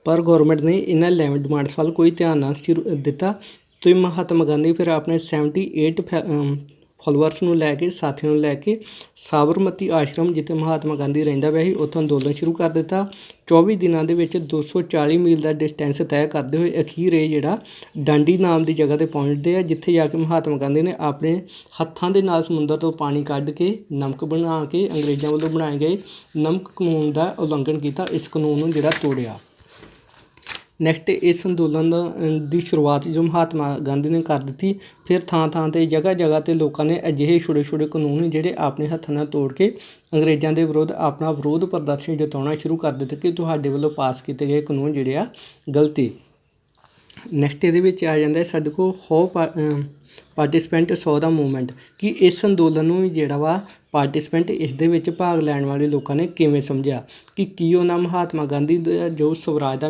[SPEAKER 1] ਪਰ ਗੌਰਮੈਂਟ ਨੇ ਇਹਨਾਂ 11 ਡਿਮਾਂਡਸ ਵੱਲ ਕੋਈ ਧਿਆਨ ਨਾ ਦਿੱਤਾ। ਅਤੇ ਮਹਾਤਮਾ ਗਾਂਧੀ ਫਿਰ ਆਪਣੇ 78 ਫੋਲੋਵਰਸ ਨੂੰ ਲੈ ਕੇ ਸਾਥੀਆਂ ਨੂੰ ਲੈ ਕੇ ਸਾਬਰਮਤੀ ਆਸ਼ਰਮ ਜਿੱਥੇ ਮਹਾਤਮਾ ਗਾਂਧੀ ਰਹਿੰਦਾ ਪਿਆ ਸੀ ਉੱਥੋਂ ਅੰਦੋਲਨ ਸ਼ੁਰੂ ਕਰ ਦਿੱਤਾ। 24 ਦਿਨਾਂ ਦੇ ਵਿੱਚ 240 ਮੀਲ ਦਾ ਡਿਸਟੈਂਸ ਤੈਅ ਕਰਦੇ ਹੋਏ ਅਖੀਰ ਇਹ ਜਿਹੜਾ ਡਾਂਡੀ ਨਾਮ ਦੀ ਜਗ੍ਹਾ 'ਤੇ ਪਹੁੰਚਦੇ ਆ, ਜਿੱਥੇ ਜਾ ਕੇ ਮਹਾਤਮਾ ਗਾਂਧੀ ਨੇ ਆਪਣੇ ਹੱਥਾਂ ਦੇ ਨਾਲ ਸਮੁੰਦਰ ਤੋਂ ਪਾਣੀ ਕੱਢ ਕੇ ਨਮਕ ਬਣਾ ਕੇ ਅੰਗਰੇਜ਼ਾਂ ਵੱਲੋਂ ਬਣਾਏ ਗਏ ਨਮਕ ਕਾਨੂੰਨ ਦਾ ਉਲੰਘਣ ਕੀਤਾ। ਇਸ ਕਾਨੂੰਨ ਨੂੰ ਜਿਹੜਾ ਤੋੜਿਆ। ਨੈਕਸਟ ਇਸ ਅੰਦੋਲਨ ਦੀ ਸ਼ੁਰੂਆਤ ਜੋ ਮਹਾਤਮਾ ਗਾਂਧੀ ਨੇ ਕਰ ਦਿੱਤੀ, ਫਿਰ ਥਾਂ ਥਾਂ 'ਤੇ ਜਗ੍ਹਾ 'ਤੇ ਲੋਕਾਂ ਨੇ ਅਜਿਹੇ ਛੋਟੇ ਕਾਨੂੰਨ ਜਿਹੜੇ ਆਪਣੇ ਹੱਥਾਂ ਨਾਲ ਤੋੜ ਕੇ ਅੰਗਰੇਜ਼ਾਂ ਦੇ ਵਿਰੁੱਧ ਆਪਣਾ ਵਿਰੋਧ ਪ੍ਰਦਰਸ਼ਨ ਜਤਾਉਣਾ ਸ਼ੁਰੂ ਕਰ ਦਿੱਤਾ ਕਿ ਤੁਹਾਡੇ ਵੱਲੋਂ ਪਾਸ ਕੀਤੇ ਗਏ ਕਾਨੂੰਨ ਜਿਹੜੇ ਆ ਗਲਤੀ। ਨੈਕਸਟ ਇਹਦੇ ਵਿੱਚ ਆ ਜਾਂਦਾ ਸਾਡੇ ਕੋਲ ਪਾਰਟੀਸਪੈਂਟ ਸੌ ਦਾ ਮੂਵਮੈਂਟ ਕਿ ਇਸ ਅੰਦੋਲਨ ਨੂੰ ਜਿਹੜਾ ਵਾ ਪਾਰਟੀਸਪੈਂਟ ਇਸ ਦੇ ਵਿੱਚ ਭਾਗ ਲੈਣ ਵਾਲੇ ਲੋਕਾਂ ਨੇ ਕਿਵੇਂ ਸਮਝਿਆ ਕਿ ਕੀ ਉਹਨਾਂ ਮਹਾਤਮਾ ਗਾਂਧੀ ਦਾ ਜੋ ਸਵਰਾਜ ਦਾ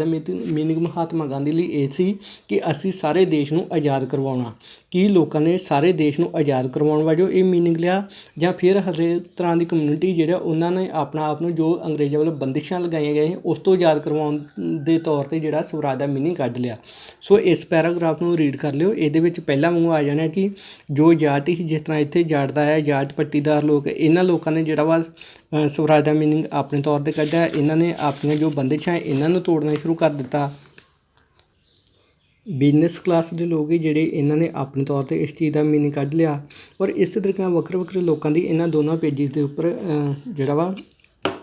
[SPEAKER 1] ਮੀਨਿੰਗ ਮਹਾਤਮਾ ਗਾਂਧੀ ਲਈ ਇਹ ਸੀ ਕਿ ਅਸੀਂ ਸਾਰੇ ਦੇਸ਼ ਨੂੰ ਆਜ਼ਾਦ ਕਰਵਾਉਣਾ। ਕੀ ਲੋਕਾਂ ਨੇ ਸਾਰੇ ਦੇਸ਼ ਨੂੰ ਆਜ਼ਾਦ ਕਰਵਾਉਣ ਵਜੋਂ ਇਹ ਮੀਨਿੰਗ ਲਿਆ ਜਾਂ ਫਿਰ ਹਰੇਕ ਤਰ੍ਹਾਂ ਦੀ ਕਮਿਊਨਿਟੀ ਜਿਹੜਾ ਉਹਨਾਂ ਨੇ ਆਪਣਾ ਆਪ ਨੂੰ ਜੋ ਅੰਗਰੇਜ਼ਾਂ ਵੱਲੋਂ ਬੰਦਿਸ਼ਾਂ ਲਗਾਈਆਂ ਗਈਆਂ ਉਸ ਤੋਂ ਆਜ਼ਾਦ ਕਰਵਾਉਣ ਦੇ ਤੌਰ 'ਤੇ ਜਿਹੜਾ ਸਵਰਾਜ ਦਾ ਮੀਨਿੰਗ ਕੱਢ ਲਿਆ। ਸੋ ਇਸ ਪੈਰਾਗ੍ਰਾਫ ਨੂੰ ਰੀਡ ਕਰ ਲਿਓ। ਇਹਦੇ ਵਿੱਚ ਪਹਿਲਾਂ ਵਾਂਗੂ ਆ ਜਾਣਾ ਕਿ ਜੋ ਜਾਟ ਸੀ, ਜਿਸ ਤਰ੍ਹਾਂ ਇੱਥੇ ਜਾਟ ਦਾ ਹੈ ਜਾਟ ਪੱਟੀਦਾਰ ਲੋਕ, ਇਹਨਾਂ ਲੋਕਾਂ ਨੇ ਜਿਹੜਾ ਵਾ ਸਵਰਾਜ ਦਾ ਮੀਨਿੰਗ ਆਪਣੇ ਤੌਰ 'ਤੇ ਕੱਢਿਆ। ਇਹਨਾਂ ਨੇ ਆਪਣੀਆਂ ਜੋ ਬੰਦਿਸ਼ਾਂ ਇਹਨਾਂ ਨੂੰ ਤੋੜਨਾ ਸ਼ੁਰੂ ਕਰ ਦਿੱਤਾ। ਬਿਜ਼ਨਸ ਕਲਾਸ ਦੇ ਲੋਕ ਜਿਹੜੇ ਇਹਨਾਂ ਨੇ ਆਪਣੇ ਤੌਰ 'ਤੇ ਇਸ ਚੀਜ਼ ਦਾ ਮੀਨਿੰਗ ਕੱਢ ਲਿਆ ਔਰ ਇਸੇ ਤਰੀਕੇ ਨਾਲ ਵੱਖਰੇ ਲੋਕਾਂ ਦੀ ਇਹਨਾਂ ਦੋਨਾਂ ਪੇਜਿਸ ਦੇ ਉੱਪਰ ਜਿਹੜਾ ਵਾ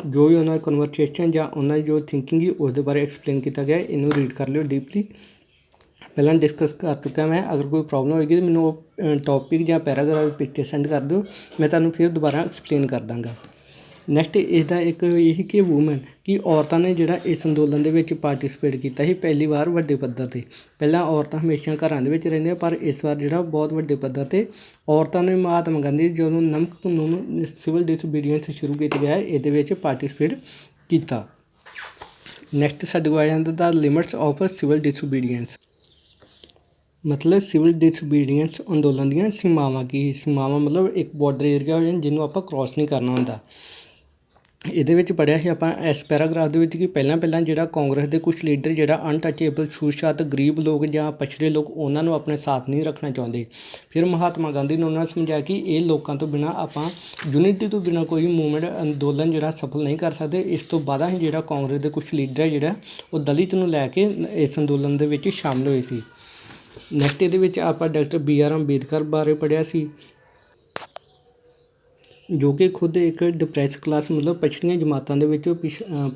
[SPEAKER 1] ਜੋ ਵੀ ਉਹਨਾਂ ਦੀ ਕਨਵਰਸੇਸ਼ਨ ਜਾਂ ਉਹਨਾਂ ਦੀ ਜੋ ਥਿੰਕਿੰਗ ਸੀ ਉਸ ਦੇ ਬਾਰੇ ਐਕਸਪਲੇਨ ਕੀਤਾ ਗਿਆ। ਇਹਨੂੰ ਰੀਡ ਕਰ ਲਿਓ ਡੀਪਲੀ। ਪਹਿਲਾਂ ਡਿਸਕਸ ਕਰ ਚੁੱਕਾ ਮੈਂ। ਅਗਰ ਕੋਈ ਪ੍ਰੋਬਲਮ ਹੋਏਗੀ ਤਾਂ ਮੈਨੂੰ ਉਹ ਟੌਪਿਕ ਜਾਂ ਪੈਰਾਗ੍ਰਾਫ ਪਿੱਛੇ ਸੈਂਡ ਕਰ ਦਿਓ, ਮੈਂ ਤੁਹਾਨੂੰ ਫਿਰ ਦੁਬਾਰਾ ਐਕਸਪਲੇਨ ਕਰ ਦਾਂਗਾ। ਨੈਕਸਟ ਇਹਦਾ ਇੱਕ ਇਹ ਕਿ ਵੂਮਨ ਕਿ ਔਰਤਾਂ ਨੇ ਜਿਹੜਾ ਇਸ ਅੰਦੋਲਨ ਦੇ ਵਿੱਚ ਪਾਰਟੀਸਪੇਟ ਕੀਤਾ ਸੀ ਪਹਿਲੀ ਵਾਰ ਵੱਡੇ ਪੱਧਰ 'ਤੇ। ਪਹਿਲਾਂ ਔਰਤਾਂ ਹਮੇਸ਼ਾ ਘਰਾਂ ਦੇ ਵਿੱਚ ਰਹਿੰਦੀਆਂ, ਪਰ ਇਸ ਵਾਰ ਜਿਹੜਾ ਬਹੁਤ ਵੱਡੇ ਪੱਧਰ 'ਤੇ ਔਰਤਾਂ ਨੇ ਮਹਾਤਮਾ ਗਾਂਧੀ ਜਦੋਂ ਨਮਕ ਕਾਨੂੰਨ ਸਿਵਲ ਡਿਸਓਬੀਡੀਐਂਸ ਸ਼ੁਰੂ ਕੀਤਾ ਗਿਆ ਇਹਦੇ ਵਿੱਚ ਪਾਰਟੀਸਪੇਟ ਕੀਤਾ। ਨੈਕਸਟ ਸਾਡੇ ਕੋਲ ਆ ਜਾਂਦਾ ਦਾ ਲਿਮਿਟਸ ਆਫ ਸਿਵਲ ਡਿਸਓਬੀਡੀਐਂਸ। ਮਤਲਬ ਸਿਵਲ ਡਿਸਓਬੀਡੀਐਂਸ ਅੰਦੋਲਨ ਦੀਆਂ ਸੀਮਾਵਾਂ ਕੀ? ਸੀਮਾਵਾਂ ਮਤਲਬ ਇੱਕ ਬਾਰਡਰ ਏਰੀਆ ਹੋ ਜਾਂਦਾ ਜਿਹਨੂੰ ਆਪਾਂ ਕ੍ਰੋਸ ਨਹੀਂ ਕਰਨਾ ਹੁੰਦਾ। ਇਹਦੇ ਵਿੱਚ ਪੜ੍ਹਿਆ ਸੀ ਆਪਾਂ ਇਸ ਪੈਰਾਗ੍ਰਾਫ ਦੇ ਵਿੱਚ ਕਿ ਪਹਿਲਾਂ ਜਿਹੜਾ ਕਾਂਗਰਸ ਦੇ ਕੁਛ ਲੀਡਰ ਜਿਹੜਾ ਅਨਟੱਚੇਬਲ ਛੂਤ-ਛਾਤ ਗਰੀਬ ਲੋਕ ਜਾਂ ਪਛੜੇ ਲੋਕ ਉਹਨਾਂ ਨੂੰ ਆਪਣੇ ਸਾਥ ਨਹੀਂ ਰੱਖਣਾ ਚਾਹੁੰਦੇ। ਫਿਰ ਮਹਾਤਮਾ ਗਾਂਧੀ ਨੇ ਉਹਨਾਂ ਨੂੰ ਸਮਝਾਇਆ ਕਿ ਇਹ ਲੋਕਾਂ ਤੋਂ ਬਿਨਾਂ ਆਪਾਂ ਯੂਨਿਟੀ ਤੋਂ ਬਿਨਾਂ ਕੋਈ ਮੂਵਮੈਂਟ ਅੰਦੋਲਨ ਜਿਹੜਾ ਸਫਲ ਨਹੀਂ ਕਰ ਸਕਦੇ। ਇਸ ਤੋਂ ਬਾਅਦ ਹੀ ਜਿਹੜਾ ਕਾਂਗਰਸ ਦੇ ਕੁਛ ਲੀਡਰ ਹੈ ਜਿਹੜਾ ਉਹ ਦਲਿਤ ਨੂੰ ਲੈ ਕੇ ਇਸ ਅੰਦੋਲਨ ਦੇ ਵਿੱਚ ਸ਼ਾਮਿਲ ਹੋਏ ਸੀ। ਨੈਕਸਟ ਇਹਦੇ ਵਿੱਚ ਆਪਾਂ ਡਾਕਟਰ BR ਅੰਬੇਦਕਰ ਬਾਰੇ ਪੜ੍ਹਿਆ ਸੀ, ਜੋ ਕਿ ਖੁਦ ਇੱਕ ਡਿਪਰੈਸ ਕਲਾਸ ਮਤਲਬ ਪਛੜੀਆਂ ਜਮਾਤਾਂ ਦੇ ਵਿੱਚ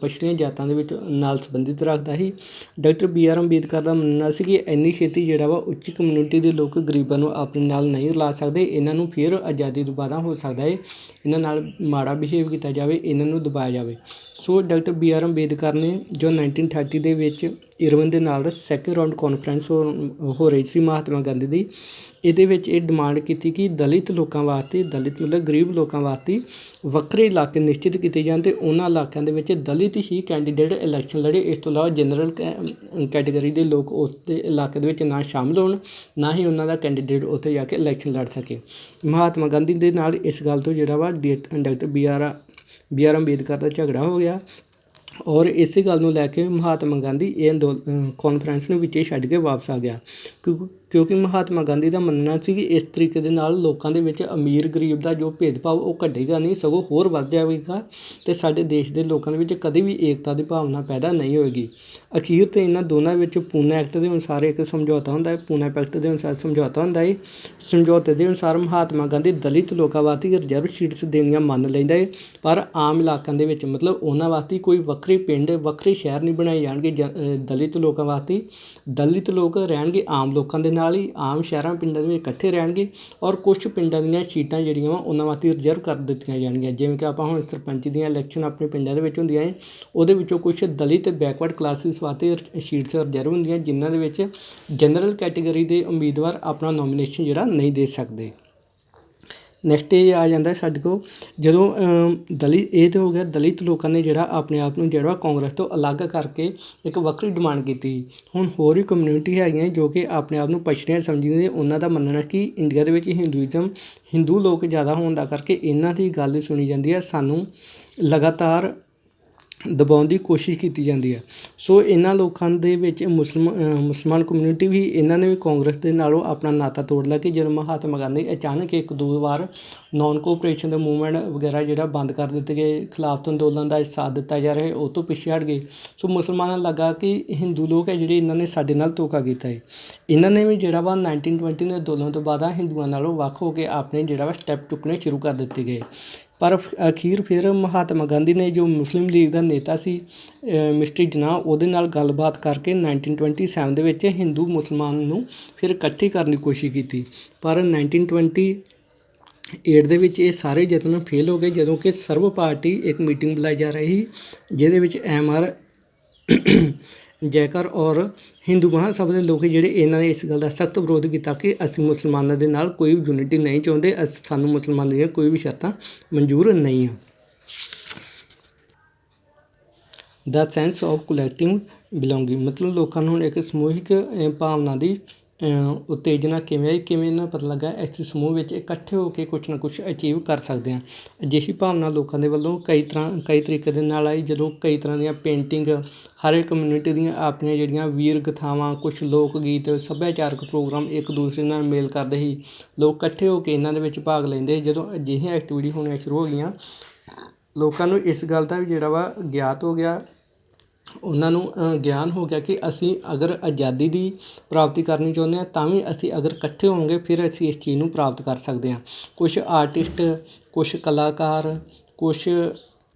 [SPEAKER 1] ਪਛੜੀਆਂ ਜਾਤਾਂ ਦੇ ਵਿੱਚ ਨਾਲ ਸੰਬੰਧਿਤ ਰੱਖਦਾ ਸੀ। ਡਾਕਟਰ BR ਅੰਬੇਦਕਰ ਦਾ ਮੰਨਣਾ ਸੀ ਕਿ ਇੰਨੀ ਛੇਤੀ ਜਿਹੜਾ ਵਾ ਉੱਚੀ ਕਮਿਊਨਿਟੀ ਦੇ ਲੋਕ ਗਰੀਬਾਂ ਨੂੰ ਆਪਣੇ ਨਾਲ ਨਹੀਂ ਰਲਾ ਸਕਦੇ, ਇਹਨਾਂ ਨੂੰ ਫਿਰ ਆਜ਼ਾਦੀ ਤੋਂ ਬਾਅਦ ਹੋ ਸਕਦਾ ਹੈ ਇਹਨਾਂ ਨਾਲ ਮਾੜਾ ਬਿਹੇਵ ਕੀਤਾ ਜਾਵੇ, ਇਹਨਾਂ ਨੂੰ ਦਬਾਇਆ ਜਾਵੇ। ਸੋ ਡਾਕਟਰ BR ਅੰਬੇਦਕਰ ਨੇ ਜੋ 1930 ਦੇ ਵਿੱਚ ਇਰਵਿਨ ਦੇ ਨਾਲ ਸੈਕਿੰਡ ਰਾਊਂਡ ਕਾਨਫਰੰਸ ਹੋ ਰਹੀ ਸੀ ਮਹਾਤਮਾ ਗਾਂਧੀ ਦੀ, ਇਹਦੇ ਵਿੱਚ ਇਹ ਡਿਮਾਂਡ ਕੀਤੀ ਕਿ ਦਲਿਤ ਲੋਕਾਂ ਵਾਸਤੇ, ਦਲਿਤ ਮਤਲਬ ਗਰੀਬ ਲੋਕਾਂ ਵਾਸਤੇ ਵੱਖਰੇ ਇਲਾਕੇ ਨਿਸ਼ਚਿਤ ਕੀਤੇ ਜਾਣ ਅਤੇ ਉਹਨਾਂ ਇਲਾਕਿਆਂ ਦੇ ਵਿੱਚ ਦਲਿਤ ਹੀ ਕੈਂਡੀਡੇਟ ਇਲੈਕਸ਼ਨ ਲੜੇ। ਇਸ ਤੋਂ ਇਲਾਵਾ ਜਨਰਲ ਕੈਟੇਗਰੀ ਦੇ ਲੋਕ ਉਸ ਦੇ ਇਲਾਕੇ ਦੇ ਵਿੱਚ ਨਾ ਸ਼ਾਮਿਲ ਹੋਣ, ਨਾ ਹੀ ਉਹਨਾਂ ਦਾ ਕੈਂਡੀਡੇਟ ਉੱਥੇ ਜਾ ਕੇ ਇਲੈਕਸ਼ਨ ਲੜ ਸਕੇ। ਮਹਾਤਮਾ ਗਾਂਧੀ ਦੇ ਨਾਲ ਇਸ ਗੱਲ ਤੋਂ ਜਿਹੜਾ ਵਾ ਡਾਕਟਰ BR ਅੰਬੇਦਕਰ ਦਾ ਝਗੜਾ ਹੋ ਗਿਆ ਔਰ ਇਸੇ ਗੱਲ ਨੂੰ ਲੈ ਕੇ ਮਹਾਤਮਾ ਗਾਂਧੀ ਇਹ ਕਾਨਫਰੰਸ ਨੂੰ ਵਿੱਚੇ ਛੱਡ ਕੇ ਵਾਪਸ ਆ ਗਿਆ, ਕਿਉਂਕਿ ਮਹਾਤਮਾ ਗਾਂਧੀ ਦਾ ਮੰਨਣਾ ਸੀ ਕਿ ਇਸ ਤਰੀਕੇ ਦੇ ਨਾਲ ਲੋਕਾਂ ਦੇ ਵਿੱਚ ਅਮੀਰ ਗਰੀਬ ਦਾ ਜੋ ਭੇਦਭਾਵ ਉਹ ਘਟੇਗਾ ਨਹੀਂ, ਸਗੋਂ ਹੋਰ ਵੱਧ ਜਾਵੇਗਾ ਅਤੇ ਸਾਡੇ ਦੇਸ਼ ਦੇ ਲੋਕਾਂ ਦੇ ਵਿੱਚ ਕਦੇ ਵੀ ਏਕਤਾ ਦੀ ਭਾਵਨਾ ਪੈਦਾ ਨਹੀਂ ਹੋਏਗੀ। ਅਖੀਰ 'ਤੇ ਇਹਨਾਂ ਦੋਨਾਂ ਵਿੱਚ ਪੂਨਾ ਐਕਟ ਦੇ ਅਨੁਸਾਰ ਇੱਕ ਸਮਝੌਤਾ ਹੁੰਦਾ ਹੈ, ਪੂਨਾ ਪੈਕਟ ਦੇ ਅਨੁਸਾਰ ਸਮਝੌਤਾ ਹੁੰਦਾ ਹੈ। ਸਮਝੌਤੇ ਦੇ ਅਨੁਸਾਰ ਮਹਾਤਮਾ ਗਾਂਧੀ ਦਲਿਤ ਲੋਕਾਂ ਵਾਸਤੇ ਰਿਜ਼ਰਵ ਸੀਟਸ ਦੇਣੀਆਂ ਮੰਨ ਲੈਂਦਾ ਹੈ, ਪਰ ਆਮ ਇਲਾਕਿਆਂ ਦੇ ਵਿੱਚ ਮਤਲਬ ਉਹਨਾਂ ਵਾਸਤੇ ਕੋਈ ਵੱਖਰੇ ਪਿੰਡ, ਵੱਖਰੇ ਸ਼ਹਿਰ ਨਹੀਂ ਬਣਾਏ ਜਾਣਗੇ ਦਲਿਤ ਲੋਕਾਂ ਵਾਸਤੇ। ਦਲਿਤ ਲੋਕ ਰਹਿਣਗੇ ਆਮ ਲੋਕਾਂ ਦੇ ਨਾਲ ਹੀ, ਆਮ ਸ਼ਹਿਰਾਂ ਪਿੰਡਾਂ ਦੇ ਵਿੱਚ ਇਕੱਠੇ ਰਹਿਣਗੇ ਔਰ ਕੁਛ ਪਿੰਡਾਂ ਦੀਆਂ ਸੀਟਾਂ ਜਿਹੜੀਆਂ ਵਾ ਉਹਨਾਂ ਵਾਸਤੇ ਰਿਜ਼ਰਵ ਕਰ ਦਿੱਤੀਆਂ ਜਾਣਗੀਆਂ। ਜਿਵੇਂ ਕਿ ਆਪਾਂ ਹੁਣ ਸਰਪੰਚ ਦੀਆਂ ਇਲੈਕਸ਼ਨ ਆਪਣੇ ਪਿੰਡਾਂ ਦੇ ਵਿੱਚ ਹੁੰਦੀਆਂ ਹੈ, ਉਹਦੇ ਵਿੱਚੋਂ ਕੁਛ ਦਲਿਤ ਬੈਕਵਰਡ ਕਲਾਸਿਸ ਵਾਸਤੇ ਸੀਟਸ ਰਿਜ਼ਰਵ ਹੁੰਦੀਆਂ, ਜਿਨ੍ਹਾਂ ਦੇ ਵਿੱਚ ਜਨਰਲ ਕੈਟੇਗਰੀ ਦੇ ਉਮੀਦਵਾਰ ਆਪਣਾ ਨੋਮੀਨੇਸ਼ਨ ਜਿਹੜਾ ਨਹੀਂ ਦੇ ਸਕਦੇ। ਨੈਕਸਟ ਇਹ ਆ ਜਾਂਦਾ ਸਾਡੇ ਕੋਲ ਜਦੋਂ ਇਹ ਤਾਂ ਹੋ ਗਿਆ ਦਲਿਤ ਲੋਕਾਂ ਨੇ ਜਿਹੜਾ ਆਪਣੇ ਆਪ ਨੂੰ ਜਿਹੜਾ ਕਾਂਗਰਸ ਤੋਂ ਅਲੱਗ ਕਰਕੇ ਇੱਕ ਵੱਖਰੀ ਡਿਮਾਂਡ ਕੀਤੀ। ਹੁਣ ਹੋਰ ਵੀ ਕਮਿਊਨਿਟੀ ਹੈਗੀਆਂ ਜੋ ਕਿ ਆਪਣੇ ਆਪ ਨੂੰ ਪਛੜੀਆਂ ਸਮਝਦੇ, ਉਹਨਾਂ ਦਾ ਮੰਨਣਾ ਕਿ ਇੰਡੀਆ ਦੇ ਵਿੱਚ ਹਿੰਦੂ ਲੋਕ ਜ਼ਿਆਦਾ ਹੋਣ ਦਾ ਕਰਕੇ ਇਹਨਾਂ ਦੀ ਗੱਲ ਸੁਣੀ ਜਾਂਦੀ ਹੈ, ਸਾਨੂੰ ਲਗਾਤਾਰ ਦਬਾਉਣ ਦੀ ਕੋਸ਼ਿਸ਼ ਕੀਤੀ ਜਾਂਦੀ ਹੈ। ਸੋ ਇਹਨਾਂ ਲੋਕਾਂ ਦੇ ਵਿੱਚ ਮੁਸਲਮਾਨ ਕਮਿਊਨਿਟੀ ਵੀ, ਇਹਨਾਂ ਨੇ ਵੀ ਕਾਂਗਰਸ ਦੇ ਨਾਲੋਂ ਆਪਣਾ ਨਾਤਾ ਤੋੜ ਲਿਆ ਕਿ ਜਦੋਂ ਮਹਾਤਮਾ ਗਾਂਧੀ ਅਚਾਨਕ 1-2 ਵਾਰ ਨੋਨ ਕੋਆਪਰੇਸ਼ਨ ਦੇ ਮੂਵਮੈਂਟ ਵਗੈਰਾ ਜਿਹੜਾ ਬੰਦ ਕਰ ਦਿੱਤੇ ਗਏ, ਖਿਲਾਫਤ ਅੰਦੋਲਨ ਦਾ ਸਾਥ ਦਿੱਤਾ ਜਾ ਰਿਹਾ, ਉਹ ਤੋਂ ਪਿੱਛੇ ਹਟ ਗਏ। ਸੋ ਮੁਸਲਮਾਨਾਂ ਨੂੰ ਲੱਗਾ ਕਿ ਹਿੰਦੂ ਲੋਕ ਹੈ ਜਿਹੜੇ ਇਹਨਾਂ ਨੇ ਸਾਡੇ ਨਾਲ ਧੋਖਾ ਕੀਤਾ ਹੈ। ਇਹਨਾਂ ਨੇ ਵੀ ਜਿਹੜਾ ਵਾ 1920 ਦੇ ਅੰਦੋਲਨ ਤੋਂ ਬਾਅਦ ਹਿੰਦੂਆਂ ਨਾਲੋਂ ਵੱਖ ਹੋ ਕੇ ਆਪਣੇ ਜਿਹੜਾ ਵਾ ਸਟੈਪ ਚੁੱਕਣੇ ਸ਼ੁਰੂ ਕਰ ਦਿੱਤੇ ਗਏ। ਪਰ ਅਖੀਰ ਫਿਰ ਮਹਾਤਮਾ ਗਾਂਧੀ ਨੇ ਜੋ ਮੁਸਲਿਮ ਲੀਗ ਦਾ ਨੇਤਾ ਸੀ ਮਿਸਟਰ ਜਿਨਾਹ, ਉਹਦੇ ਨਾਲ ਗੱਲਬਾਤ ਕਰਕੇ 1927 ਦੇ ਵਿੱਚ ਹਿੰਦੂ ਮੁਸਲਮਾਨ ਨੂੰ ਫਿਰ ਇਕੱਠੇ ਕਰਨ ਦੀ ਕੋਸ਼ਿਸ਼ ਕੀਤੀ। ਪਰ 1928 ਦੇ ਵਿੱਚ ਇਹ ਸਾਰੇ ਯਤਨ ਫੇਲ ਹੋ ਗਏ, ਜਦੋਂ ਕਿ ਸਰਬ ਪਾਰਟੀ ਇੱਕ ਮੀਟਿੰਗ ਬੁਲਾਈ ਜਾ ਰਹੀ ਸੀ, ਜਿਹਦੇ ਵਿੱਚ MR ਜੈਕਰ ਔਰ ਹਿੰਦੂ ਮਹਾਂਸਭਾ ਦੇ ਲੋਕ ਜਿਹੜੇ ਇਹਨਾਂ ਨੇ ਇਸ ਗੱਲ ਦਾ ਸਖਤ ਵਿਰੋਧ ਕੀਤਾ ਕਿ ਅਸੀਂ ਮੁਸਲਮਾਨਾਂ ਦੇ ਨਾਲ ਕੋਈ ਯੂਨਿਟੀ ਨਹੀਂ ਚਾਹੁੰਦੇ, ਸਾਨੂੰ ਮੁਸਲਮਾਨਾਂ ਦੀਆਂ ਕੋਈ ਵੀ ਸ਼ਰਤਾਂ ਮਨਜ਼ੂਰ ਨਹੀਂ ਆ। ਦਾ ਸੈਂਸ ਆਫ ਕਲੈਕਟਿਵ ਬਿਲੋਂਗਿੰਗ ਮਤਲਬ ਲੋਕਾਂ ਨੂੰ ਹੁਣ ਇੱਕ ਸਮੂਹਿਕ ਭਾਵਨਾ ਦੀ ਉਤੇਜਨਾ ਕਿਵੇਂ ਆਈ, ਕਿਵੇਂ ਇਹਨਾਂ ਪਤਾ ਲੱਗਾ ਇਸ ਸਮੂਹ ਵਿੱਚ ਇਕੱਠੇ ਹੋ ਕੇ ਕੁਛ ਨਾ ਕੁਛ ਅਚੀਵ ਕਰ ਸਕਦੇ ਹਾਂ। ਅਜਿਹੀ ਭਾਵਨਾ ਲੋਕਾਂ ਦੇ ਵੱਲੋਂ ਕਈ ਤਰੀਕੇ ਦੇ ਨਾਲ ਆਈ, ਜਦੋਂ ਕਈ ਤਰ੍ਹਾਂ ਦੀਆਂ ਪੇਂਟਿੰਗ, ਹਰ ਇੱਕ ਕਮਿਊਨਿਟੀ ਦੀਆਂ ਆਪਣੀਆਂ ਜਿਹੜੀਆਂ ਵੀਰ ਗਥਾਵਾਂ, ਕੁਛ ਲੋਕ ਗੀਤ, ਸੱਭਿਆਚਾਰਕ ਪ੍ਰੋਗਰਾਮ ਇੱਕ ਦੂਸਰੇ ਨਾਲ ਮੇਲ ਕਰਦੇ ਸੀ, ਲੋਕ ਇਕੱਠੇ ਹੋ ਕੇ ਇਹਨਾਂ ਦੇ ਵਿੱਚ ਭਾਗ ਲੈਂਦੇ। ਜਦੋਂ ਅਜਿਹੀਆਂ ਐਕਟੀਵਿਟੀ ਹੋਣੀਆਂ ਸ਼ੁਰੂ ਹੋ ਗਈਆਂ, ਲੋਕਾਂ ਨੂੰ ਇਸ ਗੱਲ ਦਾ ਵੀ ਜਿਹੜਾ ਵਾ ਗਿਆਤ ਹੋ ਗਿਆ, ਉਹਨਾਂ ਨੂੰ ਗਿਆਨ ਹੋ ਗਿਆ ਕਿ ਅਸੀਂ ਅਗਰ ਆਜ਼ਾਦੀ ਦੀ ਪ੍ਰਾਪਤੀ ਕਰਨੀ ਚਾਹੁੰਦੇ ਹਾਂ ਤਾਂ ਵੀ ਅਸੀਂ ਅਗਰ ਇਕੱਠੇ ਹੋਵਾਂਗੇ ਫਿਰ ਅਸੀਂ ਇਸ ਚੀਜ਼ ਨੂੰ ਪ੍ਰਾਪਤ ਕਰ ਸਕਦੇ ਹਾਂ। ਕੁਛ ਆਰਟਿਸਟ, ਕੁਛ ਕਲਾਕਾਰ, ਕੁਛ